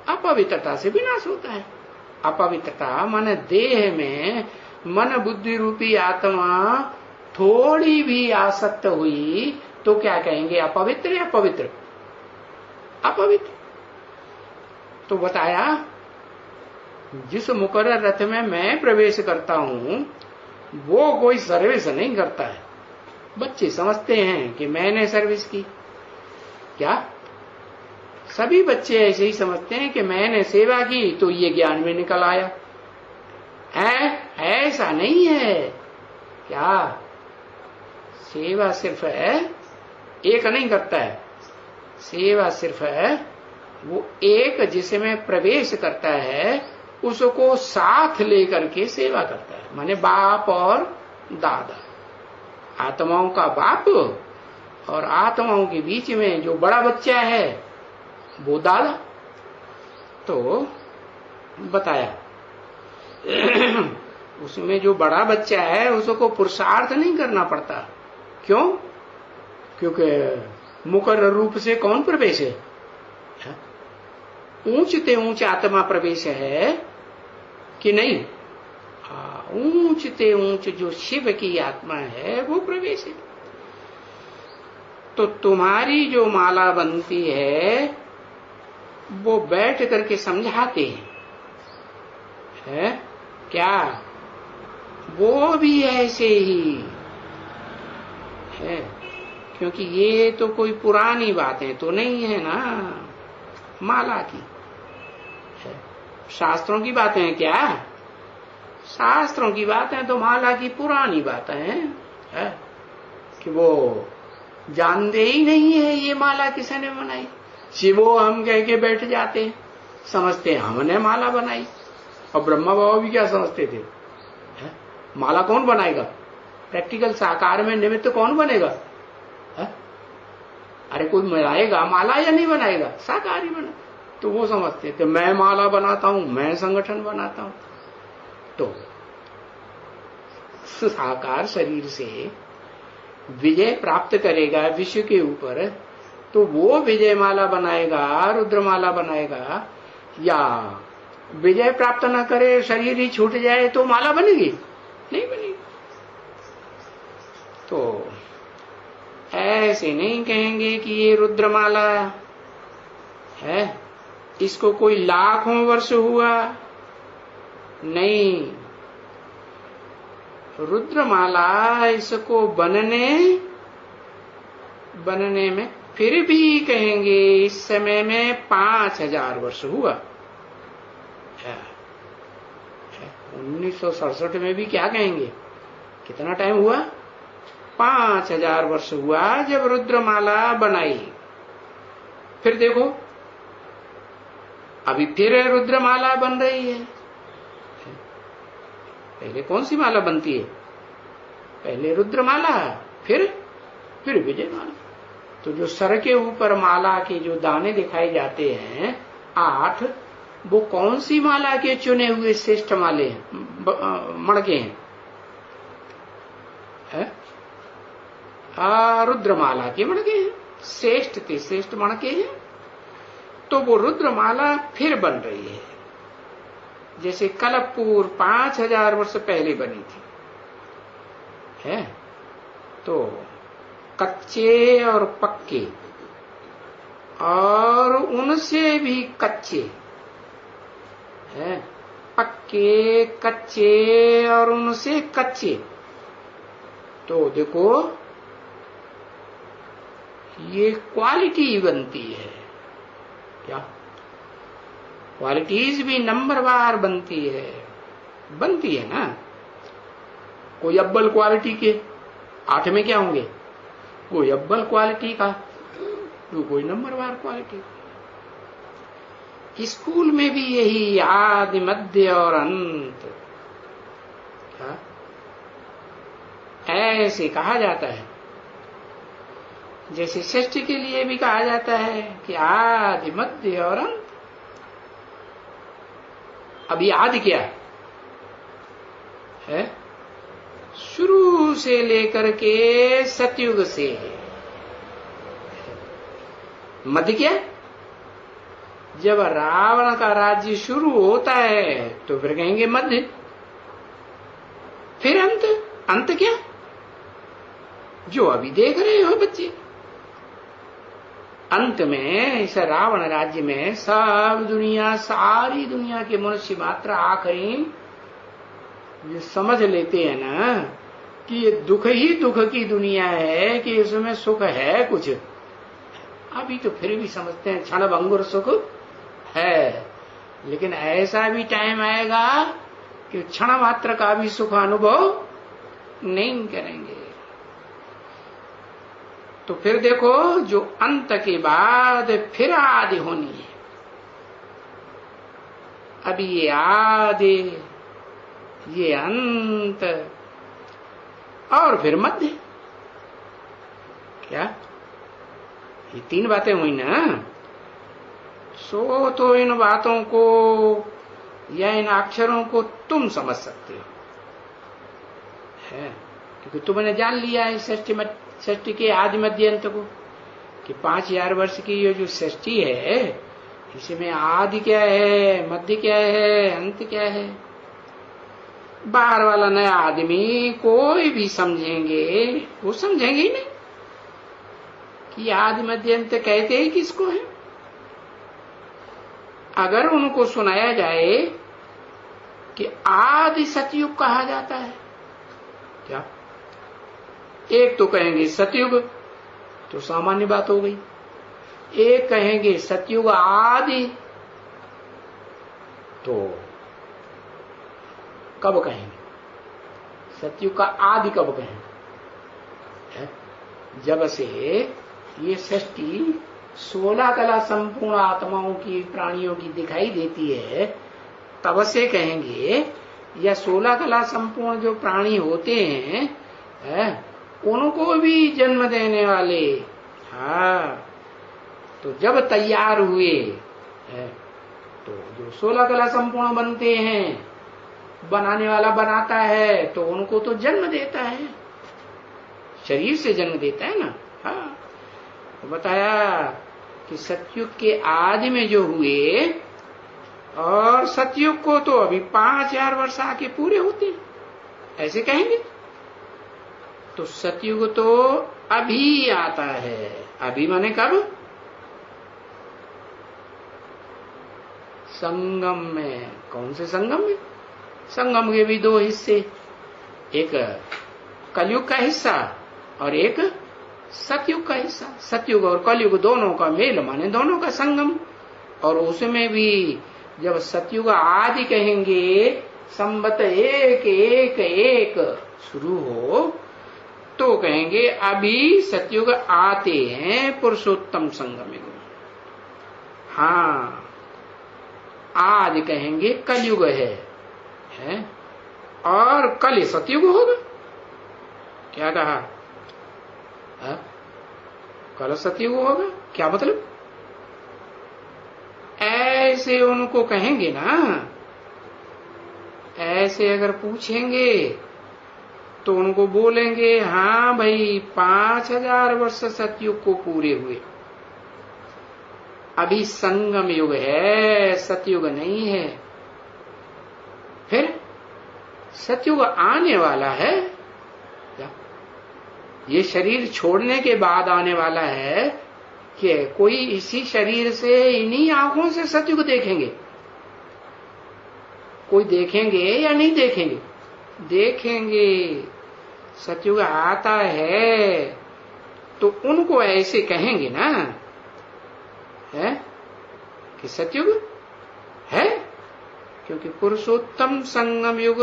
अपवित्रता से विनाश होता है। अपवित्रता मन देह में मन बुद्धि रूपी आत्मा थोड़ी भी आसक्त हुई तो क्या कहेंगे? अपवित्र या पवित्र? अपवित्र। तो बताया जिस मुकर्रर रथ में मैं प्रवेश करता हूं वो कोई सर्विस नहीं करता है। बच्चे समझते हैं कि मैंने सर्विस की। क्या सभी बच्चे ऐसे ही समझते हैं कि मैंने सेवा की तो ये ज्ञान में निकल आया? ऐसा नहीं है। क्या सेवा सिर्फ एक नहीं करता है? सेवा सिर्फ वो एक जिसमें प्रवेश करता है उसको साथ लेकर के सेवा करता है। माने बाप और दादा, आत्माओं का बाप और आत्माओं के बीच में जो बड़ा बच्चा है वो दादा। तो बताया उसमें जो बड़ा बच्चा है उसको पुरुषार्थ नहीं करना पड़ता। क्यों? क्योंकि मुकर्रर रूप से कौन प्रवेश है? ऊंचते ऊंच आत्मा प्रवेश है कि नहीं? ऊंचते ऊंच जो शिव की आत्मा है वो प्रवेश है। तो तुम्हारी जो माला बनती है वो बैठ करके समझाते हैं, है क्या? वो भी ऐसे ही है, क्योंकि ये तो कोई पुरानी बातें तो नहीं है ना, माला की है। शास्त्रों की बातें हैं क्या? शास्त्रों की बातें तो माला की पुरानी बातें हैं, है कि वो जानते ही नहीं है ये माला किसने बनाई। शिवो हम कह के बैठ जाते हैं, समझते हैं हमने माला बनाई। और ब्रह्मा बाबा भी क्या समझते थे? है? माला कौन बनाएगा? प्रैक्टिकल साकार में निमित्त कौन बनेगा? है? अरे कोई बनाएगा माला या नहीं बनाएगा? साकार ही बना। तो वो समझते थे मैं माला बनाता हूं, मैं संगठन बनाता हूं। तो साकार शरीर से विजय प्राप्त करेगा विश्व के ऊपर, तो वो विजय माला बनाएगा, रुद्रमाला बनाएगा, या विजय प्राप्त न करे शरीर ही छूट जाए तो माला बनेगी? नहीं बनेगी। तो ऐसे नहीं कहेंगे कि ये रुद्रमाला है, इसको कोई लाखों वर्ष हुआ, नहीं। रुद्रमाला इसको बनने में फिर भी कहेंगे इस समय में 5000 वर्ष हुआ। 1967 में भी क्या कहेंगे, कितना टाइम हुआ? 5000 वर्ष हुआ जब रुद्रमाला बनाई। फिर देखो अभी फिर रुद्रमाला बन रही है। पहले कौन सी माला बनती है? पहले रुद्रमाला, फिर विजयमाला। तो जो सर के ऊपर माला के जो दाने दिखाए जाते हैं 8, वो कौन सी माला के चुने हुए श्रेष्ठ माले मणके हैं? रुद्रमाला के मणके हैं, श्रेष्ठ थे, श्रेष्ठ मणके हैं। तो वो रुद्रमाला फिर बन रही है, जैसे कलपूर 5000 वर्ष पहले बनी थी, है। तो कच्चे और पक्के और उनसे भी कच्चे, है, पक्के, कच्चे और उनसे कच्चे। तो देखो ये क्वालिटी बनती है, क्या क्वालिटीज भी नंबरवार बनती है ना। कोई अव्वल क्वालिटी के 8 में क्या होंगे? कोई अव्वल क्वालिटी का, तो कोई नंबरवार क्वालिटी। स्कूल में भी यही आदि मध्य और अंत ऐसे कहा जाता है। जैसे षष्ठी के लिए भी कहा जाता है कि आदि मध्य और अंत। अभी आदि क्या है? शुरू से लेकर के सतयुग से। मध्य क्या? जब रावण का राज्य शुरू होता है तो फिर कहेंगे मध्य। फिर अंत क्या? जो अभी देख रहे हो बच्चे, अंत में इस रावण राज्य में सब दुनिया, सारी दुनिया के मनुष्य मात्र आखिरी ये समझ लेते हैं ना कि ये दुख ही दुख की दुनिया है, कि इसमें सुख है कुछ। अभी तो फिर भी समझते हैं क्षण भंगुर सुख है, लेकिन ऐसा भी टाइम आएगा कि क्षण मात्र का भी सुख अनुभव नहीं करेंगे। तो फिर देखो जो अंत के बाद फिर आदि होनी है। अभी ये आदि, ये अंत और फिर मध्य। क्या ये 3 बातें हुई ना? सो तो इन बातों को या इन अक्षरों को तुम समझ सकते हो, है, क्योंकि तुमने जान लिया है सृष्टि के आदि मध्य अंत को, कि 5000 वर्ष की ये जो सृष्टि है इसमें आदि क्या है, मध्य क्या है, अंत क्या है। बाहर वाला नया आदमी कोई भी समझेंगे, वो समझेंगे ही नहीं कि आदि मध्य अंत कहते ही किसको है। अगर उनको सुनाया जाए कि आदि सतयुग कहा जाता है, क्या एक तो कहेंगे सतयुग, तो सामान्य बात हो गई। एक कहेंगे सतयुग आदि, तो कब कहेंगे सतयुग का आदि, कब कहेंगे? जब से ये सृष्टि 16 कला संपूर्ण आत्माओं की, प्राणियों की दिखाई देती है, तब से कहेंगे। या 16 कला संपूर्ण जो प्राणी होते हैं, उनको भी जन्म देने वाले, हाँ, तो जब तैयार हुए तो जो 16 कला संपूर्ण बनते हैं, बनाने वाला बनाता है तो उनको तो जन्म देता है, शरीर से जन्म देता है ना। हाँ, तो बताया कि सतयुग के आदि में जो हुए, और सतयुग को तो अभी 5000 वर्ष आके पूरे होते, ऐसे कहेंगे। तो सतयुग तो अभी आता है। अभी माने कब? संगम में। कौन से संगम में? संगम के भी 2 हिस्से, एक कलयुग का हिस्सा और एक सतयुग का हिस्सा। सतयुग और कलयुग दोनों का मेल माने दोनों का संगम। और उसमें भी जब सतयुग आदि कहेंगे, संवत 111 शुरू हो, तो कहेंगे अभी सतयुग आते हैं पुरुषोत्तम संगम युग। हाँ, आज कहेंगे कलयुग है, और कल सतयुग होगा। क्या कहा? कल सतयुग होगा, क्या मतलब? ऐसे उनको कहेंगे ना, ऐसे अगर पूछेंगे तो उनको बोलेंगे हाँ भाई 5000 वर्ष सतयुग को पूरे हुए, अभी संगम युग है, सतयुग नहीं है। फिर सतयुग आने वाला है, ये शरीर छोड़ने के बाद आने वाला है कि कोई इसी शरीर से, इन्हीं आंखों से सतयुग देखेंगे? कोई देखेंगे या नहीं देखेंगे? देखेंगे। सतयुग आता है तो उनको ऐसे कहेंगे ना, है कि सतयुग है, क्योंकि पुरुषोत्तम संगम युग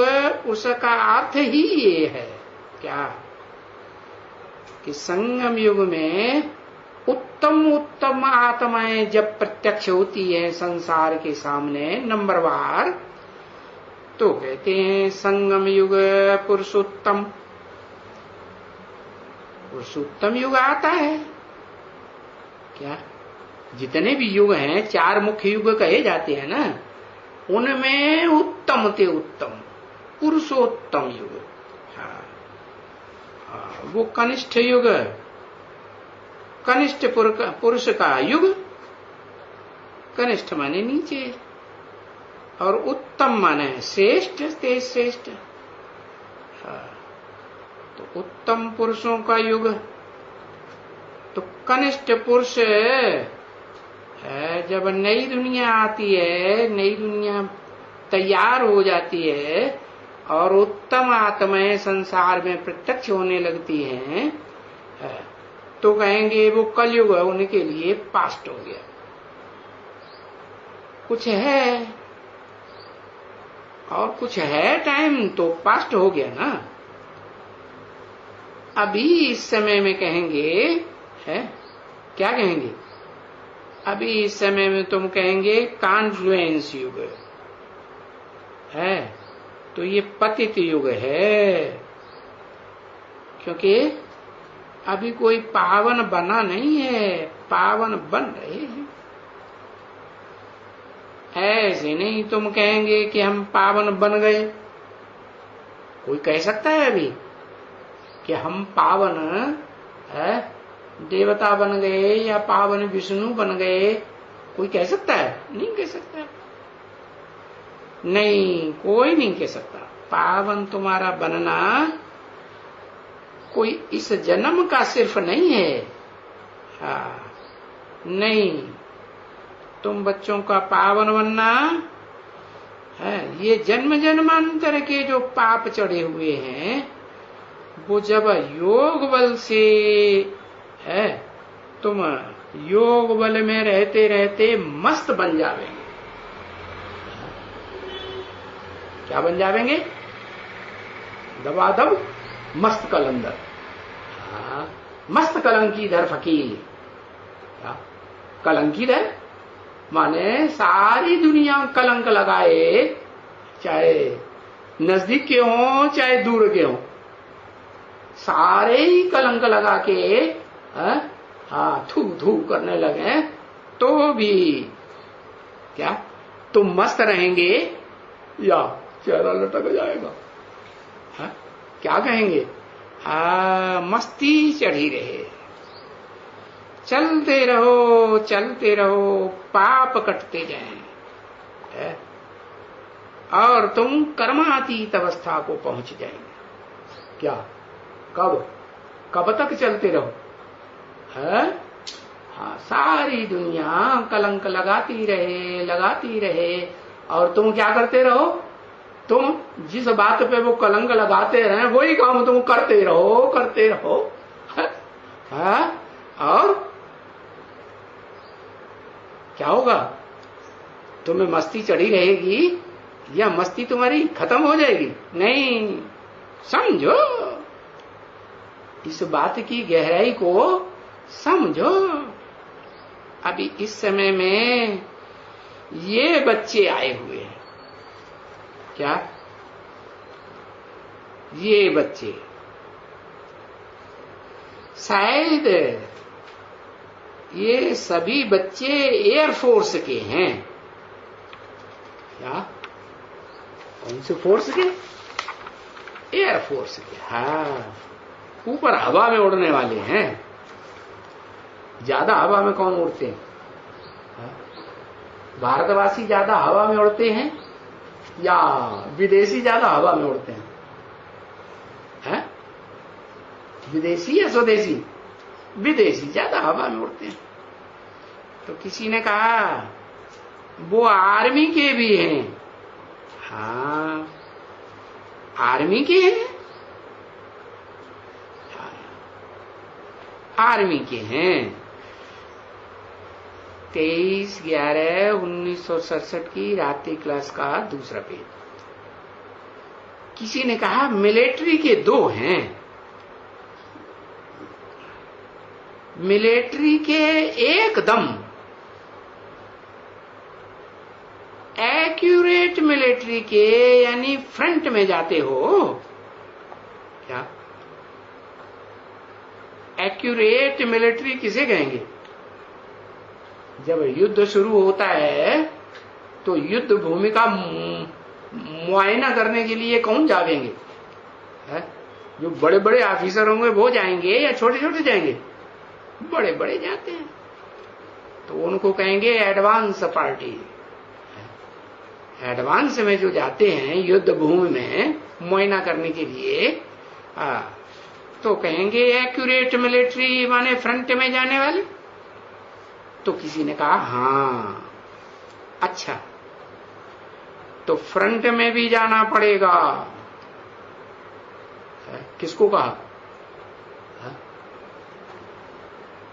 उसका अर्थ ही ये है। क्या? कि संगम युग में उत्तम उत्तम आत्माएं जब प्रत्यक्ष होती है संसार के सामने नंबरवार, तो कहते हैं संगम युग पुरुषोत्तम। पुरुषोत्तम युग आता है। क्या? जितने भी युग हैं, 4 मुख्य युग कहे जाते हैं ना, उनमें उत्तम ते उत्तम पुरुषोत्तम युग। हाँ, वो कनिष्ठ युग, कनिष्ठ पुरुष का युग, कनिष्ठ माने नीचे, और उत्तम माने श्रेष्ठ, तेज श्रेष्ठ। तो उत्तम पुरुषों का युग। तो कनिष्ठ पुरुष है, जब नई दुनिया आती है, नई दुनिया तैयार हो जाती है और उत्तम आत्माएं संसार में प्रत्यक्ष होने लगती हैं, तो कहेंगे वो कलयुग उनके लिए पास्ट हो गया। कुछ है और कुछ है टाइम, तो पास्ट हो गया ना। अभी इस समय में कहेंगे, है क्या कहेंगे? अभी इस समय में तुम कहेंगे कॉन्फ्लुएंस युग है, तो ये पतित युग है, क्योंकि अभी कोई पावन बना नहीं है, पावन बन रहे हैं। ऐसे नहीं तुम कहेंगे कि हम पावन बन गए। कोई कह सकता है अभी कि हम पावन देवता बन गए या पावन विष्णु बन गए? कोई कह सकता है? नहीं कह सकता। नहीं, कोई नहीं कह सकता। पावन तुम्हारा बनना कोई इस जन्म का सिर्फ नहीं है। हाँ, नहीं, तुम बच्चों का पावन बनना है, ये जन्म जन्मांतर के जो पाप चढ़े हुए हैं वो जब योग बल से है, तुम योग बल में रहते रहते मस्त बन जावेंगे। क्या बन जावेंगे? दबादब मस्त कलंदर। मस्त कलंकीधर फकीर। कलंकीधर माने सारी दुनिया कलंक लगाए, चाहे नजदीक के हों चाहे दूर के हों, सारे ही कलंक लगा के थू थू करने लगे तो भी क्या तुम मस्त रहेंगे या चेहरा लटक जाएगा? क्या कहेंगे? मस्ती चढ़ी रहे, चलते रहो, पाप कटते जाएं और तुम कर्मातीत अवस्था को पहुंच जाएंगे। क्या? कब तक चलते रहो? सारी दुनिया कलंक लगाती रहे और तुम क्या करते रहो? तुम जिस बात पे वो कलंक लगाते रहे वही काम तुम करते रहो। और क्या होगा? तुम्हें मस्ती चढ़ी रहेगी या मस्ती तुम्हारी खत्म हो जाएगी? नहीं, समझो, इस बात की गहराई को समझो। अभी इस समय में ये बच्चे आए हुए हैं। क्या? ये बच्चे शायद ये सभी बच्चे एयरफोर्स के हैं। क्या? कौन से फोर्स के? एयरफोर्स के। हाँ, ऊपर हवा में उड़ने वाले हैं। ज्यादा हवा में कौन उड़ते हैं? भारतवासी ज्यादा हवा में उड़ते हैं या विदेशी ज्यादा हवा में उड़ते हैं? विदेशी या स्वदेशी? विदेशी ज्यादा हवा में उड़ते हैं। तो किसी ने कहा वो आर्मी के भी हैं। हाँ, आर्मी के हैं। आर्मी के हैं। 23/11/1967 की रात्रि क्लास का दूसरा पेज। किसी ने कहा मिलिट्री के 2 हैं। मिलिट्री के एकदम एक्यूरेट मिलिट्री के, यानी फ्रंट में जाते हो। क्या? एक्यूरेट मिलिट्री किसे कहेंगे? जब युद्ध शुरू होता है तो युद्ध भूमि का मुआयना करने के लिए कौन जाएंगे? जो बड़े बड़े ऑफिसर होंगे वो जाएंगे या छोटे छोटे जाएंगे? बड़े बड़े जाते हैं। तो उनको कहेंगे एडवांस पार्टी। एडवांस में जो जाते हैं युद्ध भूमि में मुआयना करने के लिए, तो कहेंगे एक्यूरेट मिलिट्री, माने फ्रंट में जाने वाले। तो किसी ने कहा हाँ, अच्छा, तो फ्रंट में भी जाना पड़ेगा। किसको कहा?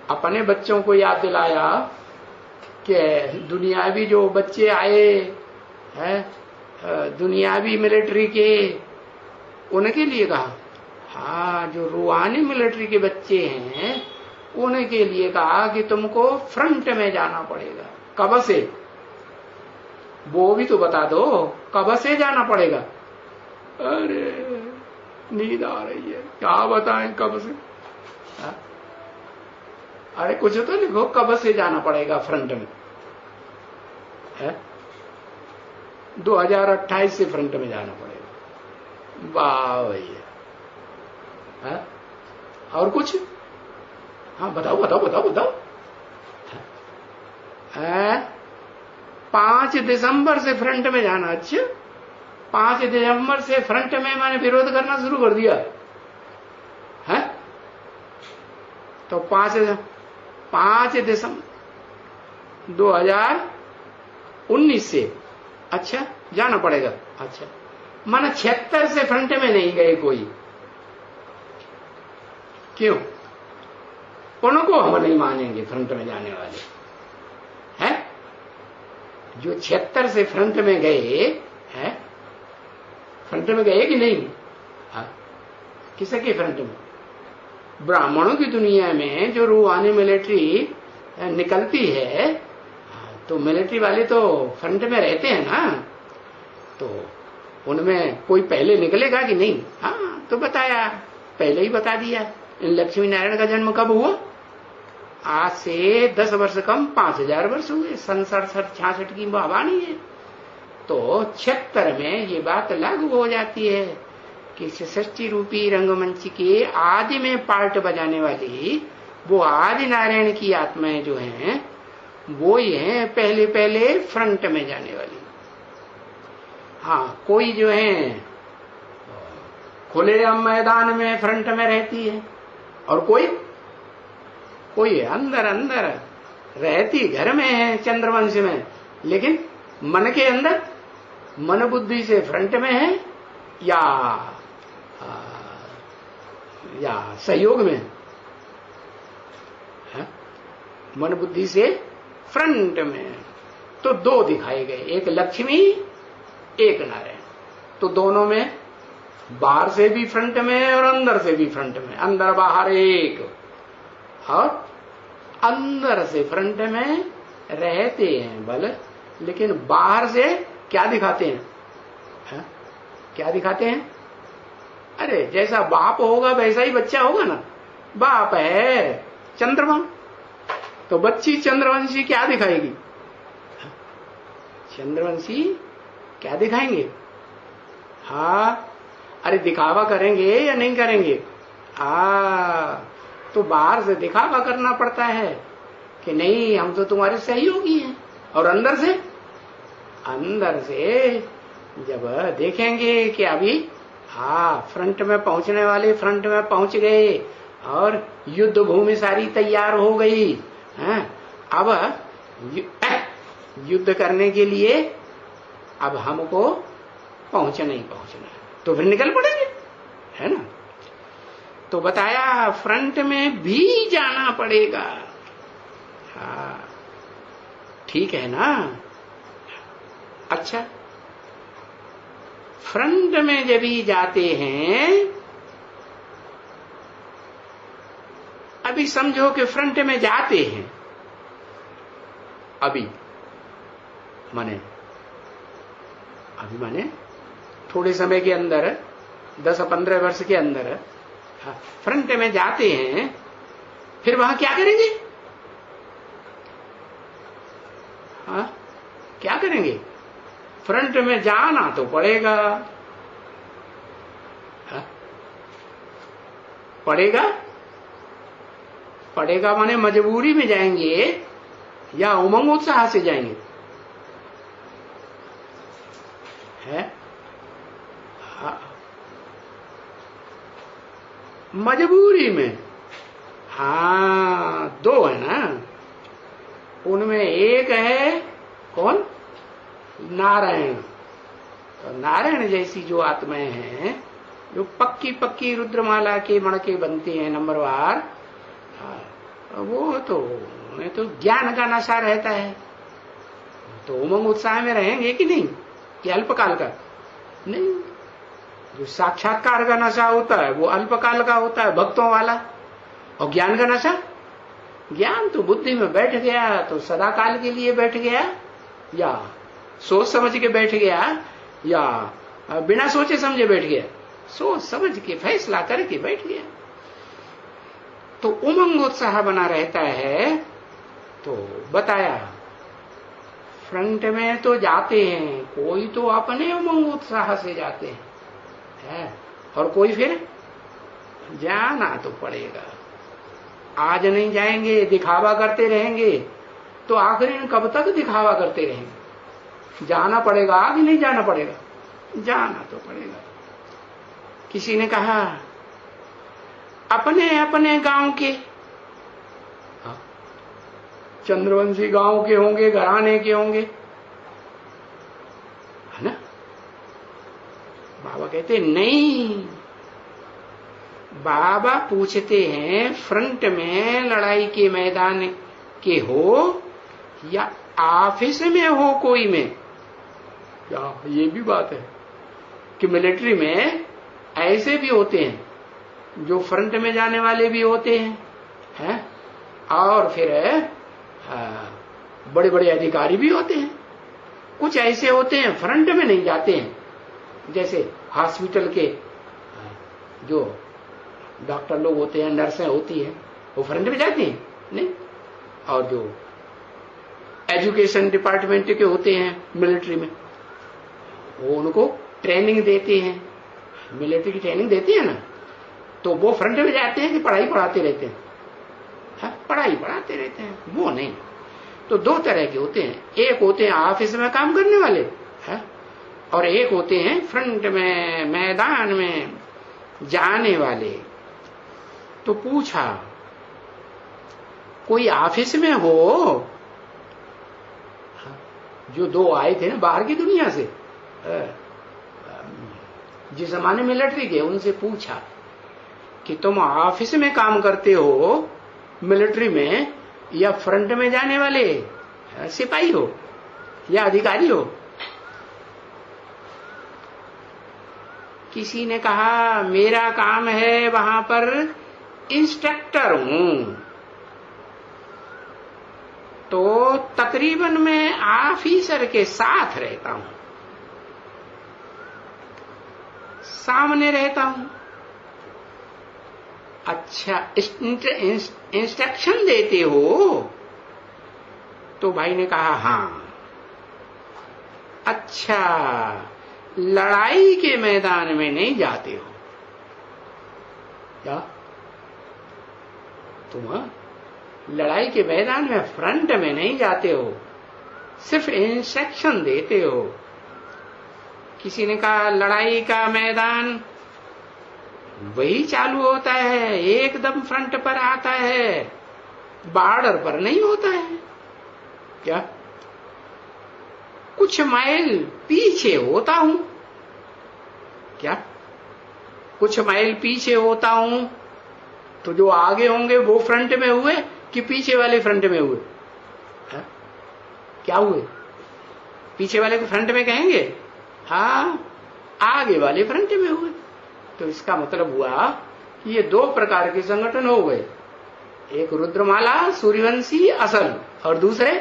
अपने बच्चों को याद दिलाया कि दुनियावी जो बच्चे आए हैं दुनियावी मिलिट्री के, उनके लिए कहा। हाँ, जो रूहानी मिलिट्री के बच्चे हैं उनके लिए कहा कि तुमको फ्रंट में जाना पड़ेगा। कब से? वो भी तो बता दो, कब से जाना पड़ेगा? अरे नींद आ रही है, क्या बताएं कब से? अरे कुछ तो लिखो, कब से जाना पड़ेगा फ्रंट में? 2028 से फ्रंट में जाना पड़ेगा। वाह भैया। और कुछ? हाँ बताओ बताओ बताओ बताओ। 5 दिसंबर से फ्रंट में जाना। अच्छा, 5 दिसंबर से फ्रंट में मैंने विरोध करना शुरू कर दिया है। तो 5 दिसंबर 2019 से अच्छा जाना पड़ेगा। अच्छा, माना 76 से फ्रंट में नहीं गए कोई, क्यों? उनको हम नहीं मानेंगे फ्रंट में जाने वाले हैं। जो 76 से फ्रंट में गए हैं, फ्रंट में गए कि नहीं? किसके फ्रंट में? ब्राह्मणों की दुनिया में जो रूहानी मिलिट्री निकलती है, तो मिलिट्री वाले तो फ्रंट में रहते हैं ना, तो उनमें कोई पहले निकलेगा कि नहीं? हाँ, तो बताया, पहले ही बता दिया। लक्ष्मी नारायण का जन्म कब हुआ? आज से 10 वर्ष कम 5000 वर्ष हुए। 67-66 की वाणी है। तो 76 में ये बात लागू हो जाती है कि सृष्टि रूपी रंगमंच के आदि में पार्ट बजाने वाली वो आदि नारायण की आत्माएं जो हैं, वो ही हैं पहले पहले फ्रंट में जाने वाली। हाँ, कोई जो है खुले मैदान में फ्रंट में रहती है, और कोई अंदर अंदर रहती घर में है चंद्रवंश में, लेकिन मन के अंदर मन बुद्धि से फ्रंट में है या सहयोग में है? मन बुद्धि से फ्रंट में तो 2 दिखाए गए, एक लक्ष्मी एक नारायण। तो दोनों में बाहर से भी फ्रंट में और अंदर से भी फ्रंट में, अंदर बाहर एक, और अंदर से फ्रंट में रहते हैं बल, लेकिन बाहर से क्या दिखाते हैं? क्या दिखाते हैं? अरे जैसा बाप होगा वैसा ही बच्चा होगा ना। बाप है चंद्रमा, तो बच्ची चंद्रवंशी क्या दिखाएगी? चंद्रवंशी क्या दिखाएंगे? हाँ, अरे दिखावा करेंगे या नहीं करेंगे? तो बाहर से दिखावा करना पड़ता है कि नहीं हम तो तुम्हारे सहयोगी हैं, और अंदर से जब देखेंगे कि अभी फ्रंट में पहुंचने वाले फ्रंट में पहुंच गए और युद्ध भूमि सारी तैयार हो गई है, अब युद्ध करने के लिए अब हमको पहुंचना ही पहुंचना है, तो फिर निकल पड़ेंगे, है ना। तो बताया फ्रंट में भी जाना पड़ेगा। हाँ, ठीक है ना। अच्छा, फ्रंट में जब भी जाते हैं, अभी समझो कि फ्रंट में जाते हैं, अभी माने थोड़े समय के अंदर 10-15 वर्ष के अंदर फ्रंट में जाते हैं, फिर वहां क्या करेंगे? क्या करेंगे? फ्रंट में जाना तो पड़ेगा। पड़ेगा माने मजबूरी में जाएंगे या उमंग उत्साह से जाएंगे? है मजबूरी में। हाँ, 2 है ना, उनमें एक है कौन? नारायण। तो नारायण जैसी जो आत्माएं हैं, जो पक्की रुद्रमाला के मणके बनते हैं नंबरवार, वो तो उन्हें तो ज्ञान का नशा रहता है, तो उमंग उत्साह में रहेंगे कि नहीं? कि अल्पकाल का? नहीं, जो साक्षात्कार का नशा होता है वो अल्पकाल का होता है, भक्तों वाला। और ज्ञान का नशा, ज्ञान तो बुद्धि में बैठ गया तो सदा काल के लिए बैठ गया, या सोच समझ के बैठ गया, या बिना सोचे समझे बैठ गया। सोच समझ के फैसला करके बैठ गया, तो उमंग उत्साह बना रहता है। तो बताया फ्रंट में तो जाते हैं, कोई तो अपने उमंग उत्साह से जाते हैं, है? और कोई फिर जाना तो पड़ेगा। आज नहीं जाएंगे, दिखावा करते रहेंगे, तो आखिर कब तक दिखावा करते रहेंगे? जाना पड़ेगा, आगे नहीं जाना पड़ेगा, जाना तो पड़ेगा। किसी ने कहा अपने अपने गांव के, चंद्रवंशी गांव के होंगे, घराने के होंगे, है ना? बाबा कहते नहीं, बाबा पूछते हैं फ्रंट में लड़ाई के मैदान के हो या ऑफिस में हो कोई में। क्या ये भी बात है कि मिलिट्री में ऐसे भी होते हैं जो फ्रंट में जाने वाले भी होते हैं, और फिर बड़े बड़े अधिकारी भी होते हैं। कुछ ऐसे होते हैं फ्रंट में नहीं जाते हैं, जैसे हॉस्पिटल के जो डॉक्टर लोग होते हैं, नर्सें होती हैं, वो फ्रंट में जाती हैं नहीं, और जो एजुकेशन डिपार्टमेंट के होते हैं मिलिट्री में, वो उनको ट्रेनिंग देते हैं, मिलिट्री की ट्रेनिंग देती है ना, तो वो फ्रंट में जाते हैं कि पढ़ाई पढ़ाते रहते हैं? पढ़ाई पढ़ाते रहते हैं, वो नहीं। तो दो तरह के होते हैं, एक होते हैं ऑफिस में काम करने वाले, है? और एक होते हैं फ्रंट में मैदान में जाने वाले। तो पूछा कोई ऑफिस में हो? जो दो आए थे ना बाहर की दुनिया से, जिस जमाने मिलिट्री के, उनसे पूछा कि तुम ऑफिस में काम करते हो मिलिट्री में, या फ्रंट में जाने वाले सिपाही हो या अधिकारी हो? किसी ने कहा मेरा काम है वहां पर इंस्ट्रक्टर हूं, तो तकरीबन मैं ऑफिसर के साथ रहता हूं, सामने रहता हूं। अच्छा, इंस्ट्रक्शन देते हो? तो भाई ने कहा हां। अच्छा, लड़ाई के मैदान में नहीं जाते हो क्या तुम? लड़ाई के मैदान में फ्रंट में नहीं जाते हो, सिर्फ इंस्ट्रक्शन देते हो। किसी ने कहा लड़ाई का मैदान वही चालू होता है, एकदम फ्रंट पर आता है, बॉर्डर पर नहीं होता है क्या? कुछ माइल पीछे होता हूं क्या? कुछ माइल पीछे होता हूं, तो जो आगे होंगे वो फ्रंट में हुए कि पीछे वाले फ्रंट में हुए? क्या हुए? पीछे वाले को फ्रंट में कहेंगे, हाँ, आगे वाले फ्रंट में हुए। तो इसका मतलब हुआ कि ये दो प्रकार के संगठन हो गए, एक रुद्रमाला सूर्यवंशी असल, और दूसरे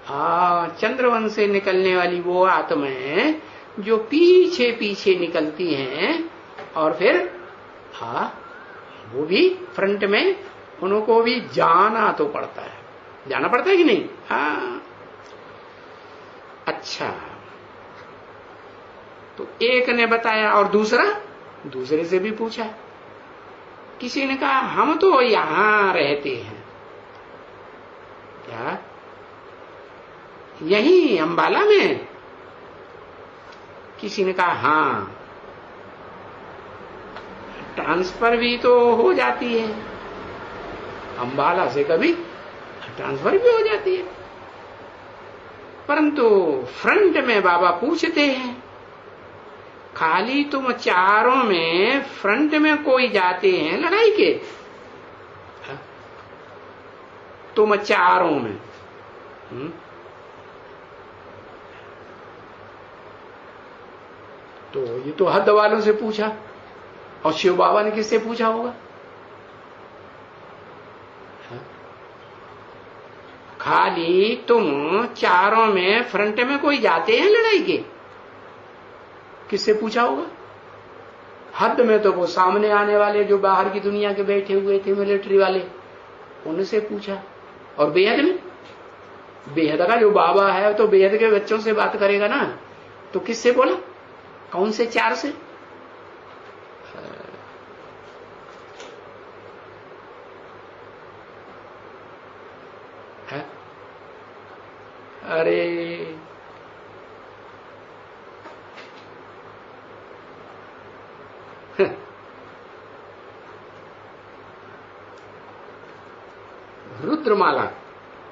चंद्रवंश से निकलने वाली वो आत्माएं जो पीछे पीछे निकलती हैं, और फिर वो भी फ्रंट में, उनको भी जाना तो पड़ता है, जाना पड़ता है कि नहीं? अच्छा, तो एक ने बताया, और दूसरे से भी पूछा। किसी ने कहा हम तो यहां रहते हैं, क्या यही अंबाला में? किसी ने कहा हां। ट्रांसफर भी तो हो जाती है, अंबाला से कभी ट्रांसफर भी हो जाती है, परंतु फ्रंट में बाबा पूछते हैं खाली तुम चारों में फ्रंट में कोई जाते हैं लड़ाई के? तुम चारों में, तो ये तो हद वालों से पूछा, और शिव बाबा ने किससे पूछा होगा? खाली तुम चारों में फ्रंट में कोई जाते हैं लड़ाई के? किससे पूछा होगा? हद में तो वो सामने आने वाले जो बाहर की दुनिया के बैठे हुए थे मिलिट्री वाले, उनसे पूछा। और बेहद में बेहद का जो बाबा है तो बेहद के बच्चों से बात करेगा ना, तो किससे बोला? कौन से 4 से? है? अरे रुद्रमाला,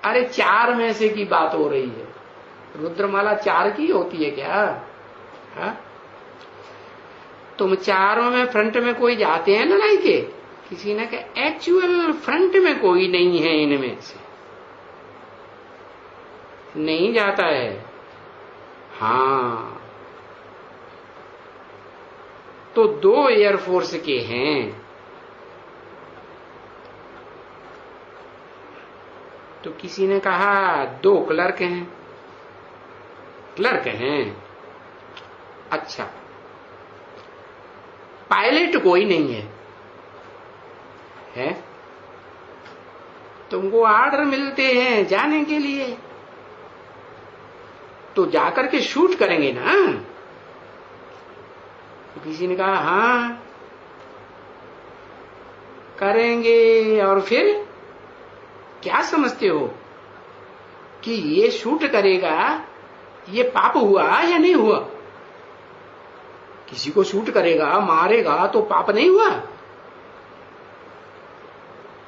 अरे 4 में से की बात हो रही है। रुद्रमाला 4 की होती है क्या? हा? तुम 4 में फ्रंट में कोई जाते हैं लड़ाई के? किसी ने कहा एक्चुअल फ्रंट में कोई नहीं है, इनमें से नहीं जाता है। हाँ, तो 2 एयरफोर्स के हैं। तो किसी ने कहा 2 क्लर्क हैं। क्लर्क हैं, अच्छा, पायलट कोई नहीं है, है? तुमको ऑर्डर मिलते हैं जाने के लिए, तो जाकर के शूट करेंगे ना? तो किसी ने कहा हाँ करेंगे। और फिर क्या समझते हो कि ये शूट करेगा, ये पाप हुआ या नहीं हुआ? किसी को शूट करेगा, मारेगा तो पाप नहीं हुआ?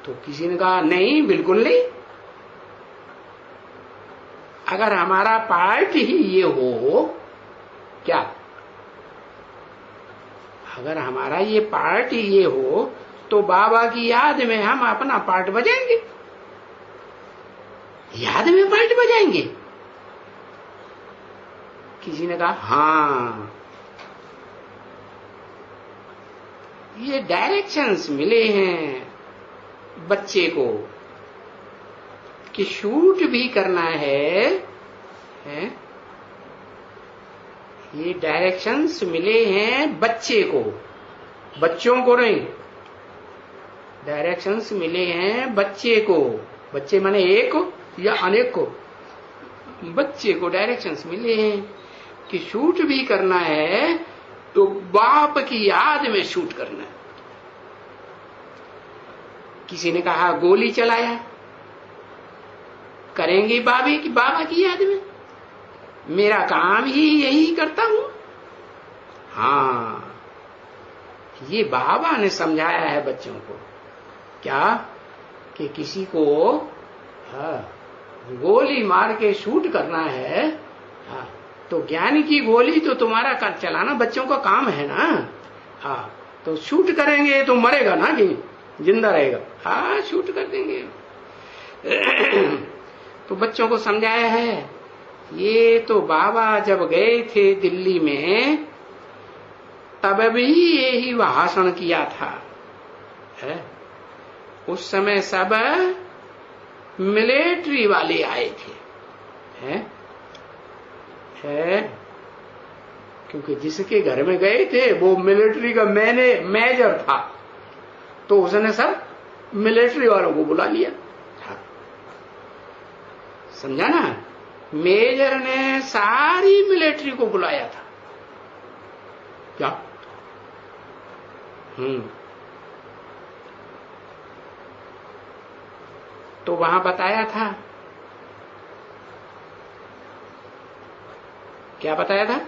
तो किसी ने कहा नहीं, बिल्कुल नहीं। अगर हमारा पार्ट ही ये हो, क्या? अगर हमारा ये पार्ट ही ये हो तो बाबा की याद में हम अपना पार्ट बजाएंगे, याद में पार्ट बजाएंगे। किसी ने कहा हाँ, ये डायरेक्शंस मिले हैं बच्चे को कि शूट भी करना है? ये डायरेक्शंस मिले हैं बच्चे को, बच्चों को नहीं। डायरेक्शंस मिले हैं बच्चे को, बच्चे माने एक या अनेक को? बच्चे को डायरेक्शंस मिले हैं कि शूट भी करना है तो बाप की याद में शूट करना है। किसी ने कहा गोली चलाया, करेंगे बाबा की याद में, मेरा काम ही यही करता हूं। हाँ, ये बाबा ने समझाया है बच्चों को, क्या कि किसी को गोली मार के शूट करना है। हाँ, तो ज्ञान की गोली तो तुम्हारा चलाना बच्चों का काम है ना। हाँ, तो शूट करेंगे तो मरेगा ना कि जिंदा रहेगा? हाँ, शूट कर देंगे। तो बच्चों को समझाया है। ये तो बाबा जब गए थे दिल्ली में तब भी यही भाषण किया था, है? उस समय सब मिलिट्री वाले आए थे, है? क्योंकि जिसके घर में गए थे वो मिलिट्री का मेजर था, तो उसने सब मिलिट्री वालों को बुला लिया। समझा ना? मेजर ने सारी मिलिट्री को बुलाया था। क्या? तो वहां बताया था, क्या बताया था?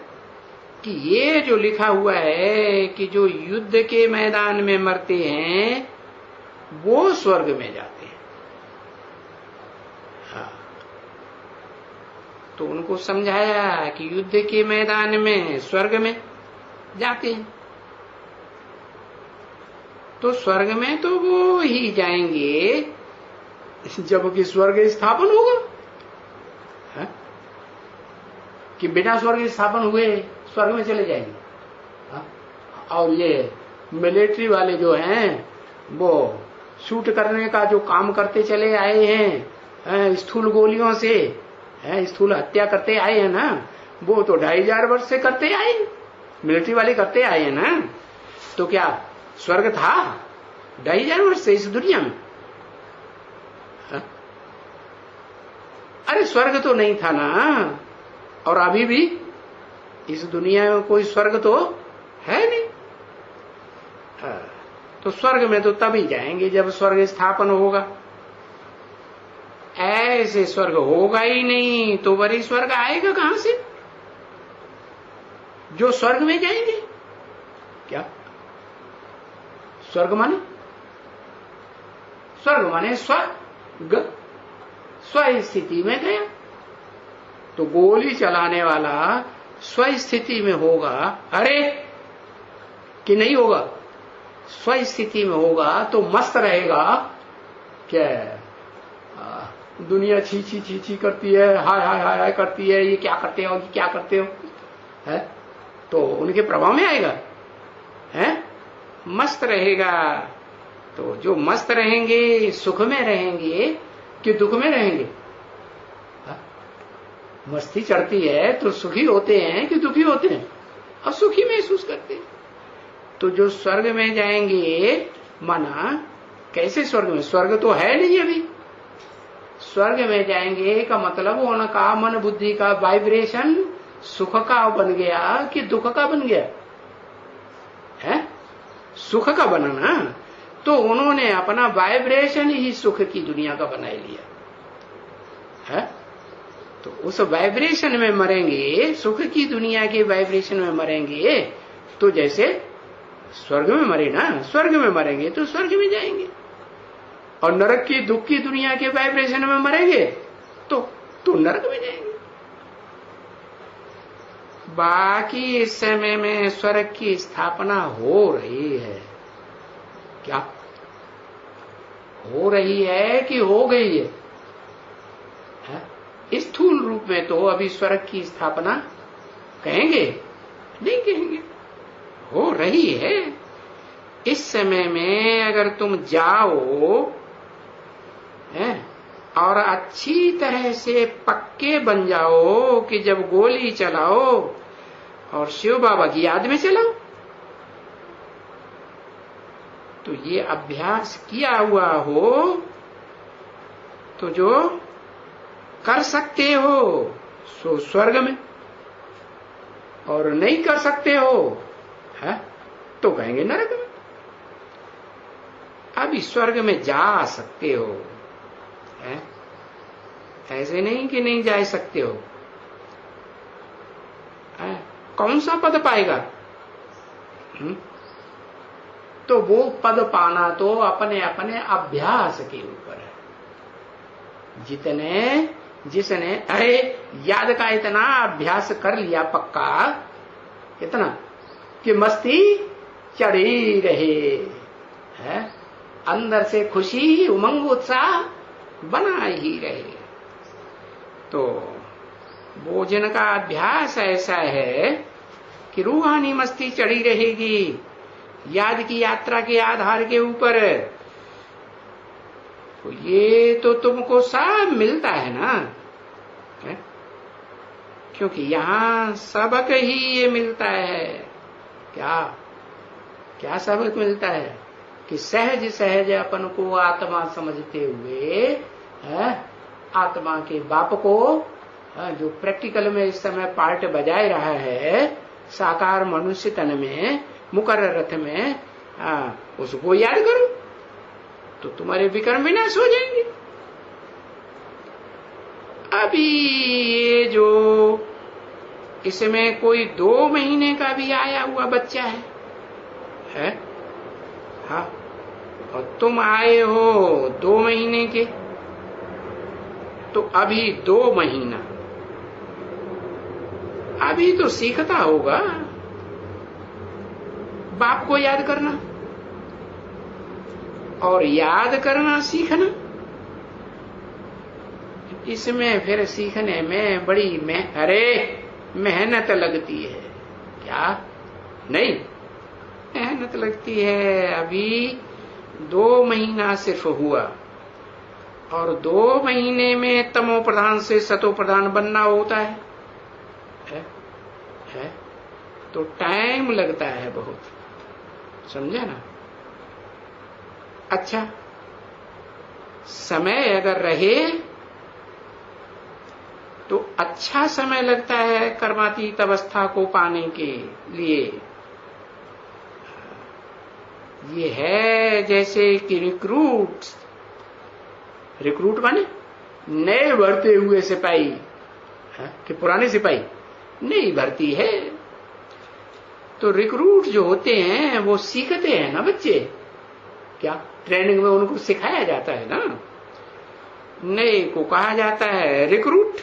कि ये जो लिखा हुआ है कि जो युद्ध के मैदान में मरते हैं वो स्वर्ग में जाते हैं। हाँ, तो उनको समझाया कि युद्ध के मैदान में स्वर्ग में जाते हैं, तो स्वर्ग में तो वो ही जाएंगे जबकि स्वर्ग स्थापन होगा। है? कि बिना स्वर्ग स्थापन हुए स्वर्ग में चले जाएंगे। हा? और ये मिलिट्री वाले जो हैं वो शूट करने का जो काम करते चले आए हैं, स्थूल गोलियों से स्थूल हत्या करते आए हैं ना, वो तो 2500 वर्ष से करते आए, मिलिट्री वाले करते आए हैं ना। तो क्या स्वर्ग था 2500 वर्ष से इस दुनिया में? अरे स्वर्ग तो नहीं था ना, और अभी भी इस दुनिया में कोई स्वर्ग तो है नहीं। तो स्वर्ग में तो तभी जाएंगे जब स्वर्ग स्थापन होगा। ऐसे स्वर्ग होगा ही नहीं तो वही स्वर्ग आएगा कहां से? जो स्वर्ग में जाएंगे क्या? स्वर्ग माने स्वर्ग, स्व स्थिति में गया। तो गोली चलाने वाला स्व स्थिति में होगा, अरे कि नहीं होगा? स्व स्थिति में होगा तो मस्त रहेगा। क्या दुनिया छी छी छी छी करती है, हाय हाय हाय हाय करती है, ये क्या करते हो, ये क्या करते हो, है तो उनके प्रभाव में आएगा, है मस्त रहेगा। तो जो मस्त रहेंगे सुख में रहेंगे कि दुख में रहेंगे? मस्ती चढ़ती है तो सुखी होते हैं कि दुखी होते हैं? और सुखी महसूस करते हैं। तो जो स्वर्ग में जाएंगे, माना कैसे स्वर्ग में? स्वर्ग तो है नहीं अभी। स्वर्ग में जाएंगे का मतलब उनका मन बुद्धि का वाइब्रेशन सुख का बन गया कि दुख का बन गया? है सुख का बना ना। तो उन्होंने अपना वाइब्रेशन ही सुख की दुनिया का बना लिया है। तो उस वाइब्रेशन में मरेंगे, सुख की दुनिया के वाइब्रेशन में मरेंगे। तो जैसे स्वर्ग में मरे ना, स्वर्ग में मरेंगे तो स्वर्ग में जाएंगे। और नरक की दुख की दुनिया के वाइब्रेशन में मरेंगे तो नरक में जाएंगे। बाकी इस समय में स्वर्ग की स्थापना हो रही है। क्या हो रही है कि हो गई है? स्थूल रूप में तो अभी स्वर्ग की स्थापना कहेंगे नहीं कहेंगे, हो रही है। इस समय में अगर तुम जाओ है और अच्छी तरह से पक्के बन जाओ कि जब गोली चलाओ और शिव बाबा की याद में चलाओ, तो ये अभ्यास किया हुआ हो तो जो कर सकते हो सो स्वर्ग में, और नहीं कर सकते हो है तो कहेंगे नरक में। अभी स्वर्ग में जा सकते हो है, ऐसे नहीं कि नहीं जा सकते हो है? कौन सा पद पाएगा? तो वो पद पाना तो अपने अपने अभ्यास के ऊपर है। जिसने अरे याद का इतना अभ्यास कर लिया पक्का, इतना कि मस्ती चढ़ी रहे है, अंदर से खुशी उमंग उत्साह बना ही रहे। तो भोजन का अभ्यास ऐसा है कि रूहानी मस्ती चढ़ी रहेगी याद की यात्रा के आधार के ऊपर। तो ये तो तुमको सब मिलता है ना है? क्योंकि यहां सबक ही ये मिलता है। क्या सबक मिलता है? कि सहज सहज अपन को आत्मा समझते हुए है, आत्मा के बाप को है, जो प्रैक्टिकल में इस समय पार्ट बजाए रहा है साकार मनुष्य तन में मुकर्रर रथ में, उसको याद करो तो तुम्हारे विकर्म विनाश हो जाएंगे। अभी ये जो इसमें कोई 2 महीने का भी आया हुआ बच्चा है? हाँ, और तुम आए हो 2 महीने के, तो अभी 2 महीना अभी तो सीखता होगा बाप को याद करना और याद करना सीखना। इसमें फिर सीखने में बड़ी मेहनत लगती है। क्या नहीं मेहनत लगती है? अभी 2 महीना सिर्फ हुआ और 2 महीने में तमो प्रधान से सतो प्रधान बनना होता है? तो टाइम लगता है बहुत, समझे ना? अच्छा, समय अगर रहे तो अच्छा समय लगता है कर्मातीत अवस्था को पाने के लिए। ये है जैसे कि रिक्रूट माने नए भरते हुए सिपाही कि पुराने सिपाही नहीं भर्ती है। तो रिक्रूट जो होते हैं वो सीखते हैं ना बच्चे, क्या ट्रेनिंग में उनको सिखाया जाता है ना, नए को कहा जाता है रिक्रूट।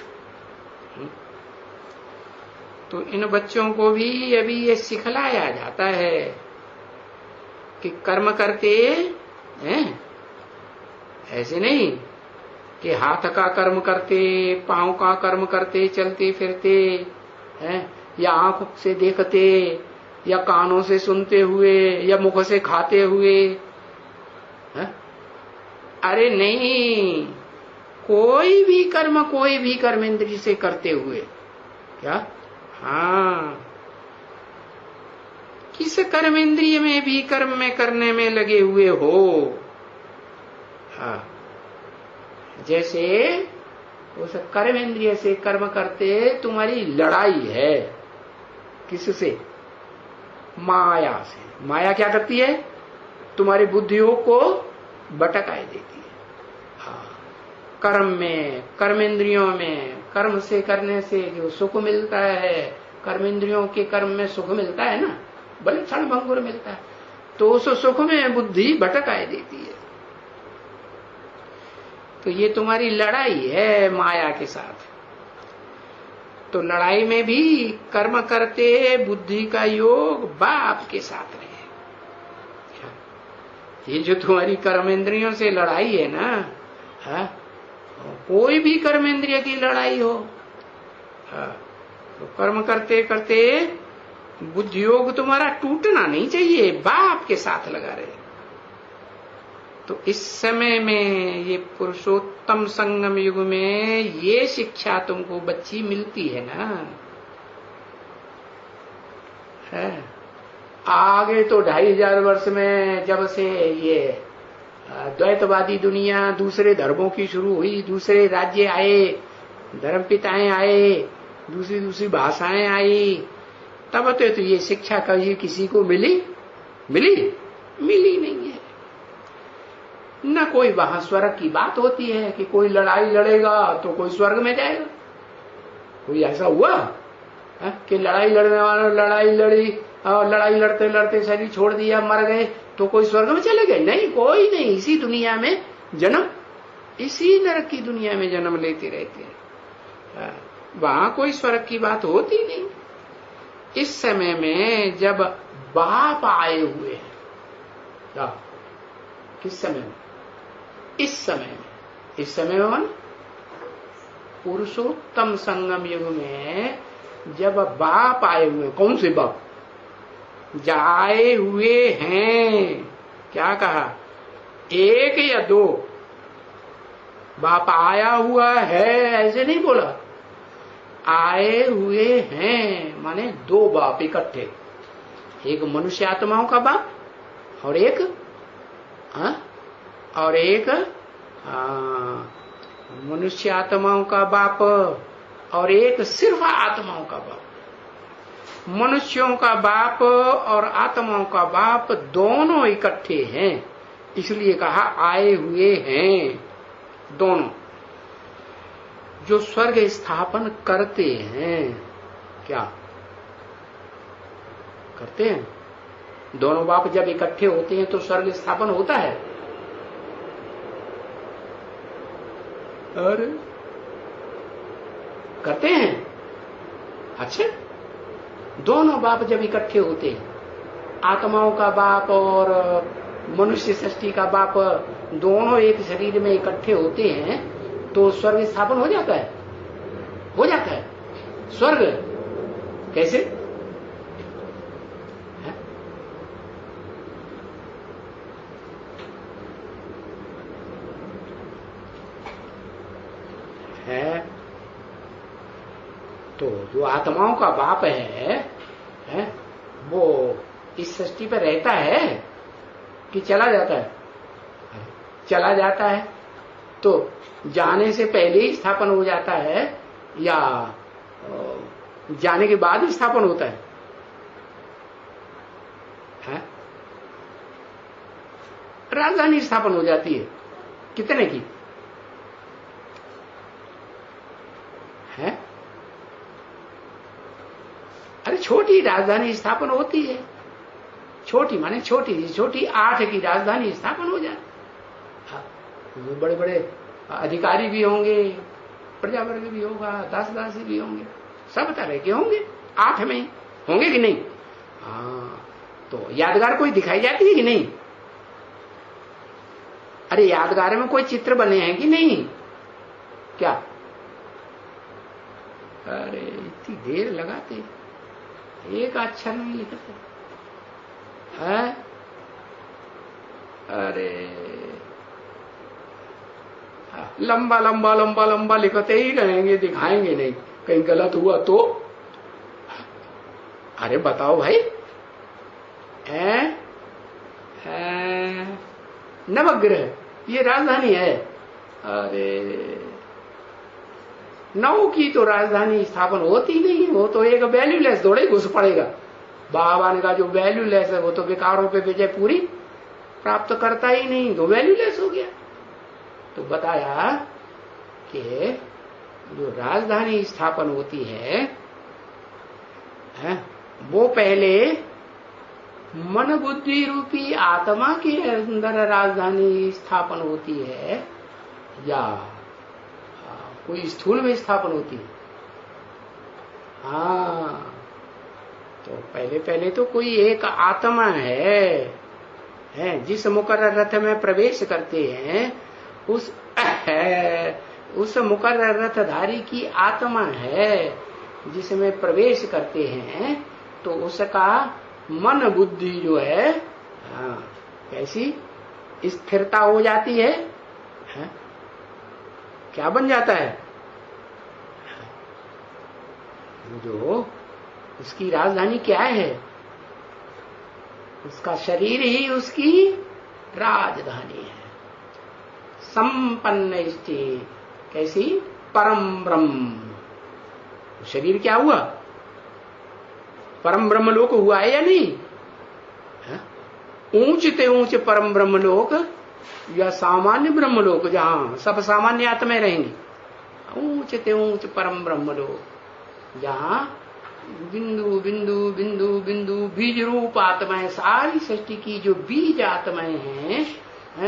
तो इन बच्चों को भी अभी ये सिखलाया जाता है कि कर्म करते हैं, ऐसे नहीं कि हाथ का कर्म करते, पांव का कर्म करते, चलते फिरते हैं, या आंख से देखते, या कानों से सुनते हुए, या मुख से खाते हुए है? अरे नहीं, कोई भी कर्म इंद्रिय से करते हुए। क्या? हाँ, किस कर्म इंद्रिय में भी कर्म में करने में लगे हुए हो। हाँ, जैसे उस कर्म इंद्रिय से कर्म करते तुम्हारी लड़ाई है, किससे? माया से। माया क्या करती है? तुम्हारी बुद्धियों को भटकाए देती है। हाँ, कर्म में, कर्म इंद्रियों में, कर्म से करने से जो सुख मिलता है, कर्म इंद्रियों के कर्म में सुख मिलता है ना, बड़े क्षण भंगुर मिलता है, तो उस सुख में बुद्धि भटकाए देती है। तो ये तुम्हारी लड़ाई है माया के साथ। तो लड़ाई में भी कर्म करते बुद्धि का योग बाप के साथ रहे। ये जो तुम्हारी कर्मेंद्रियों से लड़ाई है ना, कोई भी कर्मेंद्रिय की लड़ाई हो, तो कर्म करते करते बुद्धि योग तुम्हारा टूटना नहीं चाहिए, बाप के साथ लगा रहे। तो इस समय में ये पुरुषोत्तम संगम युग में ये शिक्षा तुमको बच्ची मिलती है ना। है आगे तो 2500 वर्ष में जब से ये द्वैतवादी दुनिया दूसरे धर्मों की शुरू हुई, दूसरे राज्य आए, धर्मपिताएं आए, दूसरी दूसरी भाषाएं आई, तब तो ये शिक्षा कभी किसी को मिली नहीं है। न कोई वहां स्वर्ग की बात होती है कि कोई लड़ाई लड़ेगा तो कोई स्वर्ग में जाएगा। कोई ऐसा हुआ कि लड़ाई लड़ने वालों लड़ाई लड़ी और लड़ाई लड़ते लड़ते शरीर छोड़ दिया, मर गए, तो कोई स्वर्ग में चले गए? नहीं, कोई नहीं। इसी दुनिया में जन्म, इसी नरक की दुनिया में जन्म लेते रहते हैं। वहां कोई स्वर्ग की बात होती नहीं। इस समय में जब बाप आए हुए हैं, किस समय में? इस समय में पुरुषोत्तम संगम युग में जब बाप आए हुए, कौन से बाप? जाए हुए हैं। क्या कहा? एक या दो? बाप आया हुआ है ऐसे नहीं बोला, आए हुए हैं माने दो बाप इकट्ठे, एक मनुष्य आत्माओं का बाप और एक मनुष्य आत्माओं का बाप और एक सिर्फ आत्माओं का बाप। मनुष्यों का बाप और आत्माओं का बाप दोनों इकट्ठे हैं, इसलिए कहा आए हुए हैं दोनों। जो स्वर्ग स्थापन करते हैं, क्या करते हैं? दोनों बाप जब इकट्ठे होते हैं तो स्वर्ग स्थापन होता है। और करते हैं। अच्छा, दोनों बाप जब इकट्ठे होते हैं, आत्माओं का बाप और मनुष्य सृष्टि का बाप दोनों एक शरीर में इकट्ठे होते हैं, तो स्वर्ग स्थापन हो जाता है। हो जाता है स्वर्ग। कैसे? है तो जो आत्माओं का बाप है वो इस सृष्टि पर रहता है कि चला जाता है? चला जाता है। तो जाने से पहले ही स्थापन हो जाता है या जाने के बाद ही स्थापन होता है? राजधानी स्थापन हो जाती है कितने की है? अरे छोटी राजधानी स्थापन होती है, छोटी माने छोटी 8 की राजधानी स्थापन हो जाती। बड़े बड़े अधिकारी भी होंगे, प्रजावर्ग भी होगा, दास दासी भी होंगे, सब तरह के होंगे, 8 में होंगे कि नहीं? हाँ, तो यादगार कोई दिखाई जाती है कि नहीं? अरे यादगार में कोई चित्र बने हैं कि नहीं? क्या? अरे इतनी देर लगाते, एक अक्षर नहीं लिखते है। अरे लंबा लंबा लंबा लंबा लिखते ही रहेंगे, दिखाएंगे नहीं, कहीं गलत हुआ तो। अरे बताओ भाई, नवग्रह ये राजधानी है। अरे 9 की तो राजधानी स्थापन होती नहीं, वो तो एक वैल्यूलेस दौड़े घुस पड़ेगा। बाबा ने कहा जो वैल्यूलेस है वो तो बेकारों पे विजय पूरी प्राप्त करता ही नहीं, तो वैल्यूलेस हो गया। तो बताया कि जो राजधानी स्थापन होती है वो पहले मन बुद्धि रूपी आत्मा के अंदर राजधानी स्थापन होती है या कोई स्थूल में स्थापन होती है? हाँ, तो पहले तो कोई एक आत्मा है जिस मुकर्रर रथ में प्रवेश करते हैं, उस मुकर्रर रथधारी की आत्मा है जिसमें प्रवेश करते हैं, तो उसका मन बुद्धि जो है कैसी स्थिरता हो जाती है? क्या बन जाता है? जो उसकी राजधानी क्या है? उसका शरीर ही उसकी राजधानी है। संपन्न स्थिति कैसी? परम ब्रह्म। शरीर क्या हुआ? परम ब्रह्म लोक हुआ है या नहीं? ऊंचते ऊंच परम ब्रह्म लोक या सामान्य ब्रह्म लोक जहां सब सामान्य आत्माएं रहेंगी, ऊंचते ऊंच परम ब्रह्म लोक जहां बिंदु बिंदु बिंदु बिंदु बीज रूप आत्माएं, सारी सृष्टि की जो बीज आत्माएं हैं,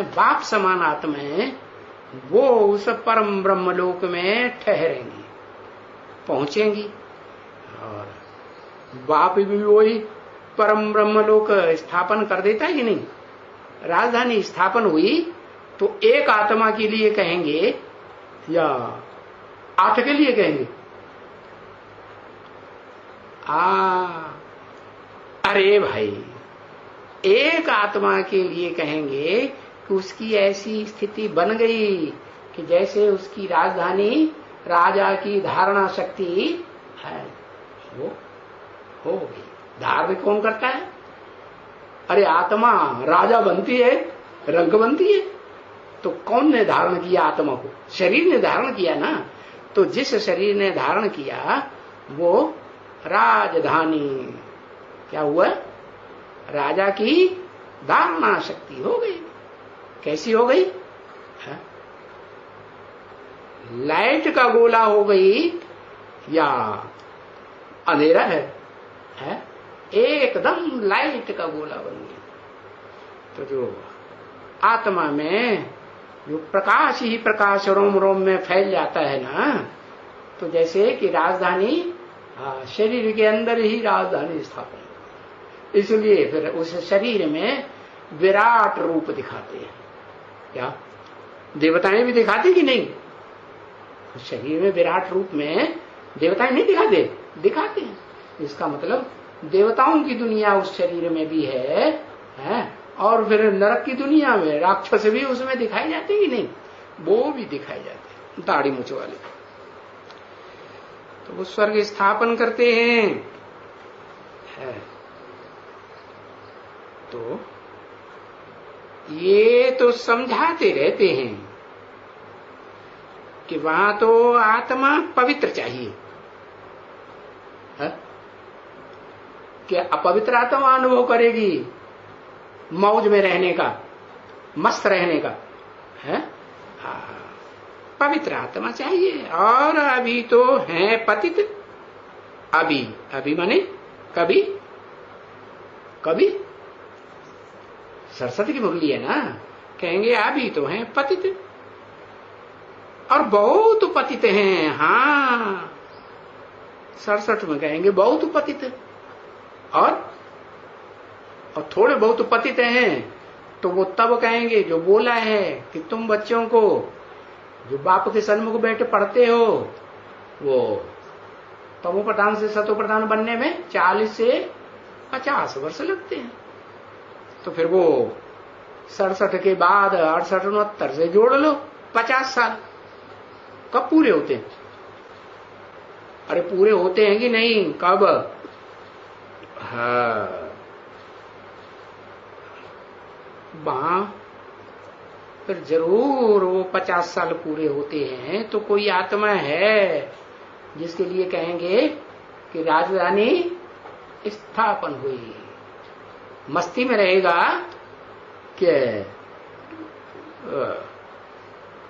बाप समान आत्माएं, वो उस परम ब्रह्म लोक में ठहरेंगी, पहुंचेंगी। और बाप भी वही परम ब्रह्म लोक स्थापन कर देता है कि नहीं? राजधानी स्थापन हुई तो एक आत्मा के लिए कहेंगे या 8 के लिए कहेंगे? अरे भाई, एक आत्मा के लिए कहेंगे कि उसकी ऐसी स्थिति बन गई कि जैसे उसकी राजधानी राजा की धारणा शक्ति है, वो हो गई। धारण कौन करता है? अरे आत्मा राजा बनती है, रंग बनती है, तो कौन ने धारण किया आत्मा को? शरीर ने धारण किया ना। तो जिस शरीर ने धारण किया वो राजधानी क्या हुआ? राजा की धारणा शक्ति हो गई। कैसी हो गई? लाइट का गोला हो गई या अंधेरा है? एकदम लाइट का गोला बन गया। तो जो आत्मा में जो प्रकाश ही प्रकाश रोम रोम में फैल जाता है ना, तो जैसे कि राजधानी शरीर के अंदर ही राजधानी स्थापन, इसलिए फिर उस शरीर में विराट रूप दिखाते हैं। क्या देवताएं भी दिखाते कि नहीं? शरीर में विराट रूप में देवताएं नहीं दिखाते? दिखाते हैं। इसका मतलब देवताओं की दुनिया उस शरीर में भी है और फिर नरक की दुनिया में राक्षस भी उसमें दिखाई जाते कि नहीं? वो भी दिखाई जाते, दाढ़ी मूछ वाले। तो वो स्वर्ग स्थापन करते हैं। तो ये तो समझाते रहते हैं कि वहां तो आत्मा पवित्र चाहिए है? कि अपवित्र आत्मा अनुभव करेगी मौज में रहने का, मस्त रहने का है? पवित्र आत्मा चाहिए। और अभी तो है पतित। अभी अभी माने कभी कभी सरस्वती की मुरली है ना, कहेंगे अभी तो हैं पतित और बहुत पतित हैं। हाँ, 67 में कहेंगे बहुत पतित और थोड़े बहुत पतित हैं तो वो तब कहेंगे जो बोला है कि तुम बच्चों को जो बाप के सन्मुख बैठे पढ़ते हो वो तमो प्रधान से सतो प्रधान बनने में 40 से 50 वर्ष लगते हैं। तो फिर वो 67 के बाद 68 69 से जोड़ लो 50 साल कब पूरे होते हैं? अरे पूरे होते हैं कि नहीं, कब? हाँ, वहां फिर जरूर वो 50 साल पूरे होते हैं तो कोई आत्मा है जिसके लिए कहेंगे कि राजधानी स्थापन हुई। मस्ती में रहेगा कि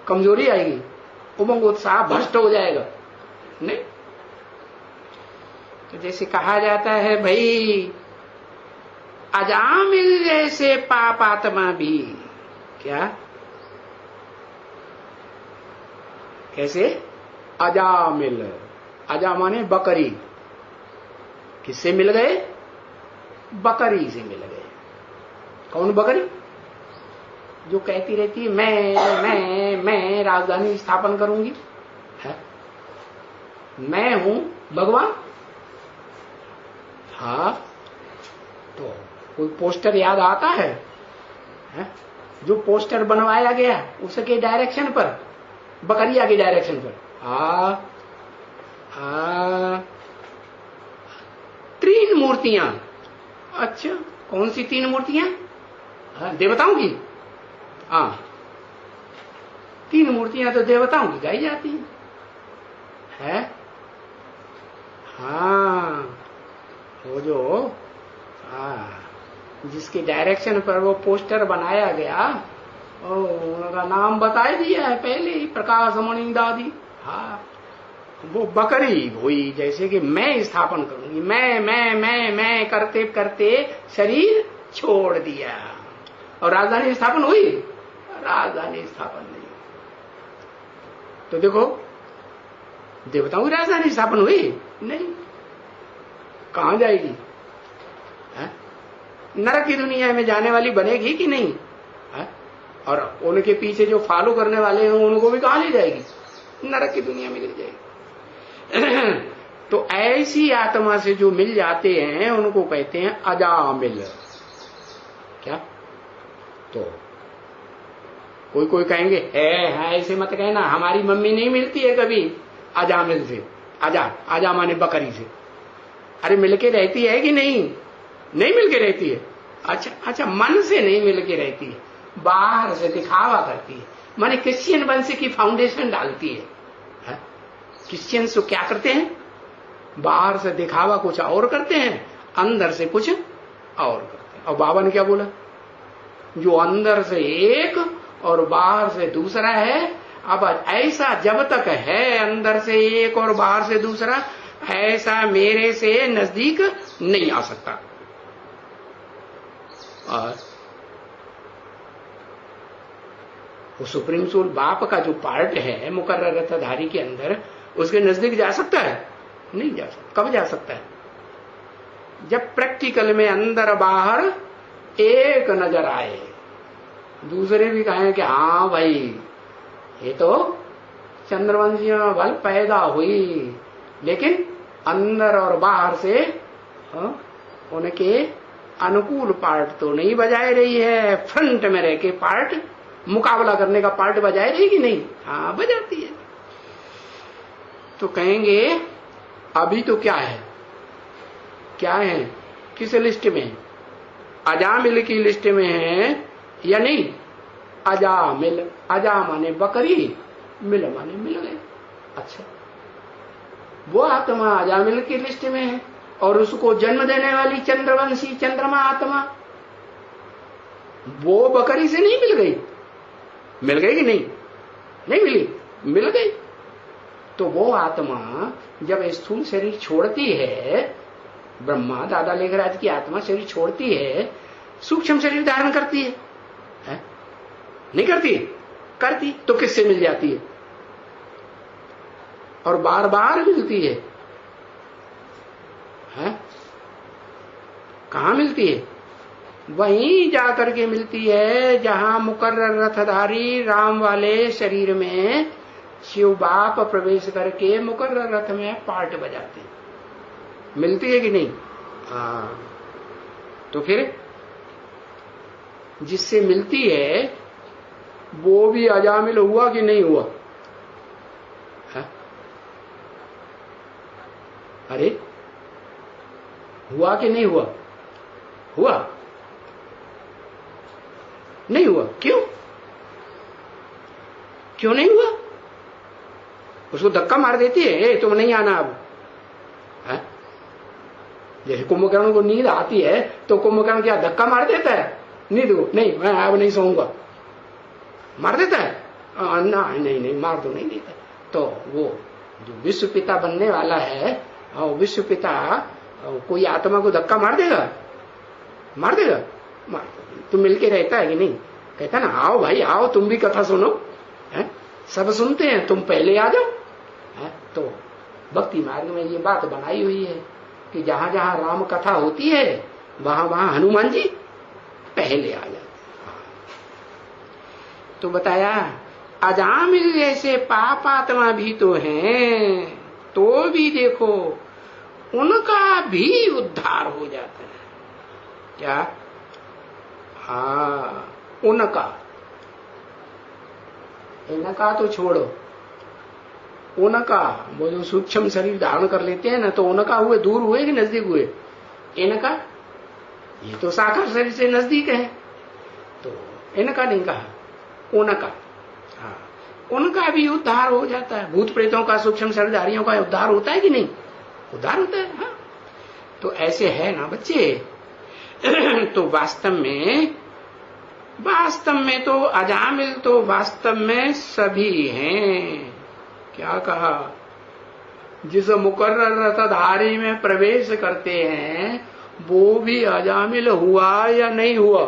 कमजोरी आएगी, उमंग उत्साह भ्रष्ट हो जाएगा नहीं। तो जैसे कहा जाता है भाई अजामिल जैसे पाप आत्मा भी, क्या कैसे? अजामिल, अजा माने बकरी, किससे मिल गए? बकरी से मिल गए। कौन बकरी? जो कहती रहती है मैं राजधानी स्थापन करूंगी है? मैं हूं भगवान। हाँ, तो कोई पोस्टर याद आता है? जो पोस्टर बनवाया गया उसके डायरेक्शन पर, बकरिया के डायरेक्शन पर। तीन मूर्तियां। अच्छा, कौन सी तीन मूर्तियां? देवताओं की। हाँ, तीन मूर्तियां तो देवताओं की गाई जाती है? हाँ, वो जो जिसके डायरेक्शन पर वो पोस्टर बनाया गया उनका नाम बता दिया है पहले ही, प्रकाश मणि दादी। हाँ, वो बकरी हुई जैसे कि मैं स्थापन करूंगी, मैं करते करते शरीर छोड़ दिया और राजधानी स्थापन हुई? राजधानी स्थापन नहीं। तो देखो देवताओं की राजधानी स्थापन हुई नहीं, कहां जाएगी? नरक की दुनिया में जाने वाली बनेगी कि नहीं? और उनके पीछे जो फॉलो करने वाले हैं उनको भी कहां ले जाएगी? नरक की दुनिया में ले जाएगी। तो ऐसी आत्मा से जो मिल जाते हैं उनको कहते हैं अजामिल। क्या? तो कोई कहेंगे है ऐसे मत कहना, हमारी मम्मी नहीं मिलती है कभी अजामिल से। आजा माने बकरी से। अरे मिलके रहती है कि नहीं? नहीं मिलके रहती है। अच्छा, मन से नहीं मिलके रहती है, बाहर से दिखावा करती है। माने क्रिश्चियन वंश की फाउंडेशन डालती है। क्रिश्चियंस तो क्या करते हैं? बाहर से दिखावा कुछ और करते हैं, अंदर से कुछ और करते हैं। और बाबा ने क्या बोला? जो अंदर से एक और बाहर से दूसरा है, अब ऐसा जब तक है अंदर से एक और बाहर से दूसरा, ऐसा मेरे से नजदीक नहीं आ सकता। और वो सुप्रीम सोल बाप का जो पार्ट है मुकर्रर रथधारी के अंदर, उसके नजदीक जा सकता है? नहीं जा सकता। कब जा सकता है? जब प्रैक्टिकल में अंदर बाहर एक नजर आए, दूसरे भी कहें कि हाँ भाई ये तो चंद्रवंशियों में बल पैदा हुई, लेकिन अंदर और बाहर से उनके अनुकूल पार्ट तो नहीं बजाए रही है, फ्रंट में रह के पार्ट, मुकाबला करने का पार्ट बजाए रही कि नहीं? हाँ बजाती है। तो कहेंगे अभी तो क्या है? क्या है? किस लिस्ट में? अजामिल की लिस्ट में है या नहीं? अजामिल, अजा माने बकरी मिले माने मिल गए। अच्छा, वो आत्मा अजामिल की लिस्ट में है और उसको जन्म देने वाली चंद्रवंशी चंद्रमा आत्मा वो बकरी से नहीं मिल गई? मिल गई कि नहीं? नहीं मिली, मिल गई। तो वो आत्मा जब स्थूल शरीर छोड़ती है, ब्रह्मा दादा लेखराज की आत्मा शरीर छोड़ती है, सूक्ष्म शरीर धारण करती है? नहीं करती? करती। तो किससे मिल जाती है और बार बार मिलती है? कहां मिलती है? वहीं जाकर के मिलती है जहां मुकर्रर रथधारी राम वाले शरीर में शिव बाप प्रवेश करके मुकर्रर रथ में पार्ट बजाते। मिलती है कि नहीं? तो फिर जिससे मिलती है वो भी अजामिल हुआ कि नहीं हुआ? अरे हुआ कि नहीं हुआ? हुआ? नहीं हुआ। क्यों? क्यों नहीं हुआ? उसको धक्का मार देती है, तुम नहीं आना अब। जैसे कुंभकर्ण को नींद आती है तो कुंभकर्ण क्या धक्का मार देता है? नींद को नहीं, मैं अब नहीं सोऊंगा, मार देता है? नहीं नहीं, मार तो नहीं देता। तो वो जो विश्व पिता बनने वाला है, विश्व पिता कोई आत्मा को धक्का मार देगा? मार देगा? मार। तो मिलके रहता है कि नहीं? कहता ना, आओ भाई आओ, तुम भी कथा सुनो। सब सुनते हैं, तुम पहले आ जाओ। तो भक्ति मार्ग में ये बात बनाई हुई है कि जहां जहां राम कथा होती है वहां वहां हनुमान जी पहले आ जाते। तो बताया अजामिल जैसे पापात्मा भी तो हैं, तो भी देखो उनका भी उद्धार हो जाता है। क्या? उनका, इनका तो छोड़ो, उनका वो जो सूक्ष्म शरीर धारण कर लेते हैं ना, तो उनका हुए दूर हुए कि नजदीक हुए? इनका, ये तो साकार शरीर से नजदीक है, तो इनका नहीं कहा, उनका। उनका भी उद्धार हो जाता है। भूत प्रेतों का, सूक्ष्म शरीरधारियों का उद्धार होता है कि नहीं? उद्धार होता है। तो ऐसे है ना बच्चे। तो वास्तव में तो अजामिल तो वास्तव में सभी हैं। क्या कहा? जिस मुकर्रर रथधारी में प्रवेश करते हैं वो भी अजामिल हुआ या नहीं हुआ?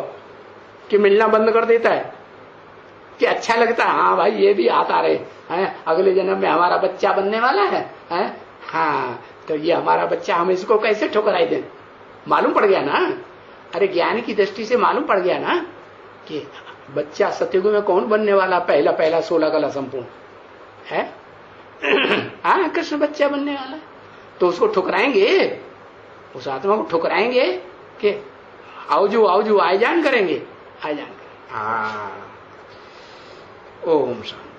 कि मिलना बंद कर देता है? कि अच्छा लगता है, हाँ भाई ये भी आता रहे हैं, अगले जन्म में हमारा बच्चा बनने वाला है, हाँ तो ये हमारा बच्चा, हम इसको कैसे ठुकराई दें? मालूम पड़ गया ना? अरे ज्ञान की दृष्टि से मालूम पड़ गया ना कि बच्चा सतयुग में कौन बनने वाला? पहला 16 कला संपूर्ण है। हाँ, कृष्ण बच्चा बनने वाला। तो उसको ठुकराएंगे, उस आत्मा को ठुकराएंगे कि आओ जो आए जान करेंगे, आए जान करेंगे। ओम शांति।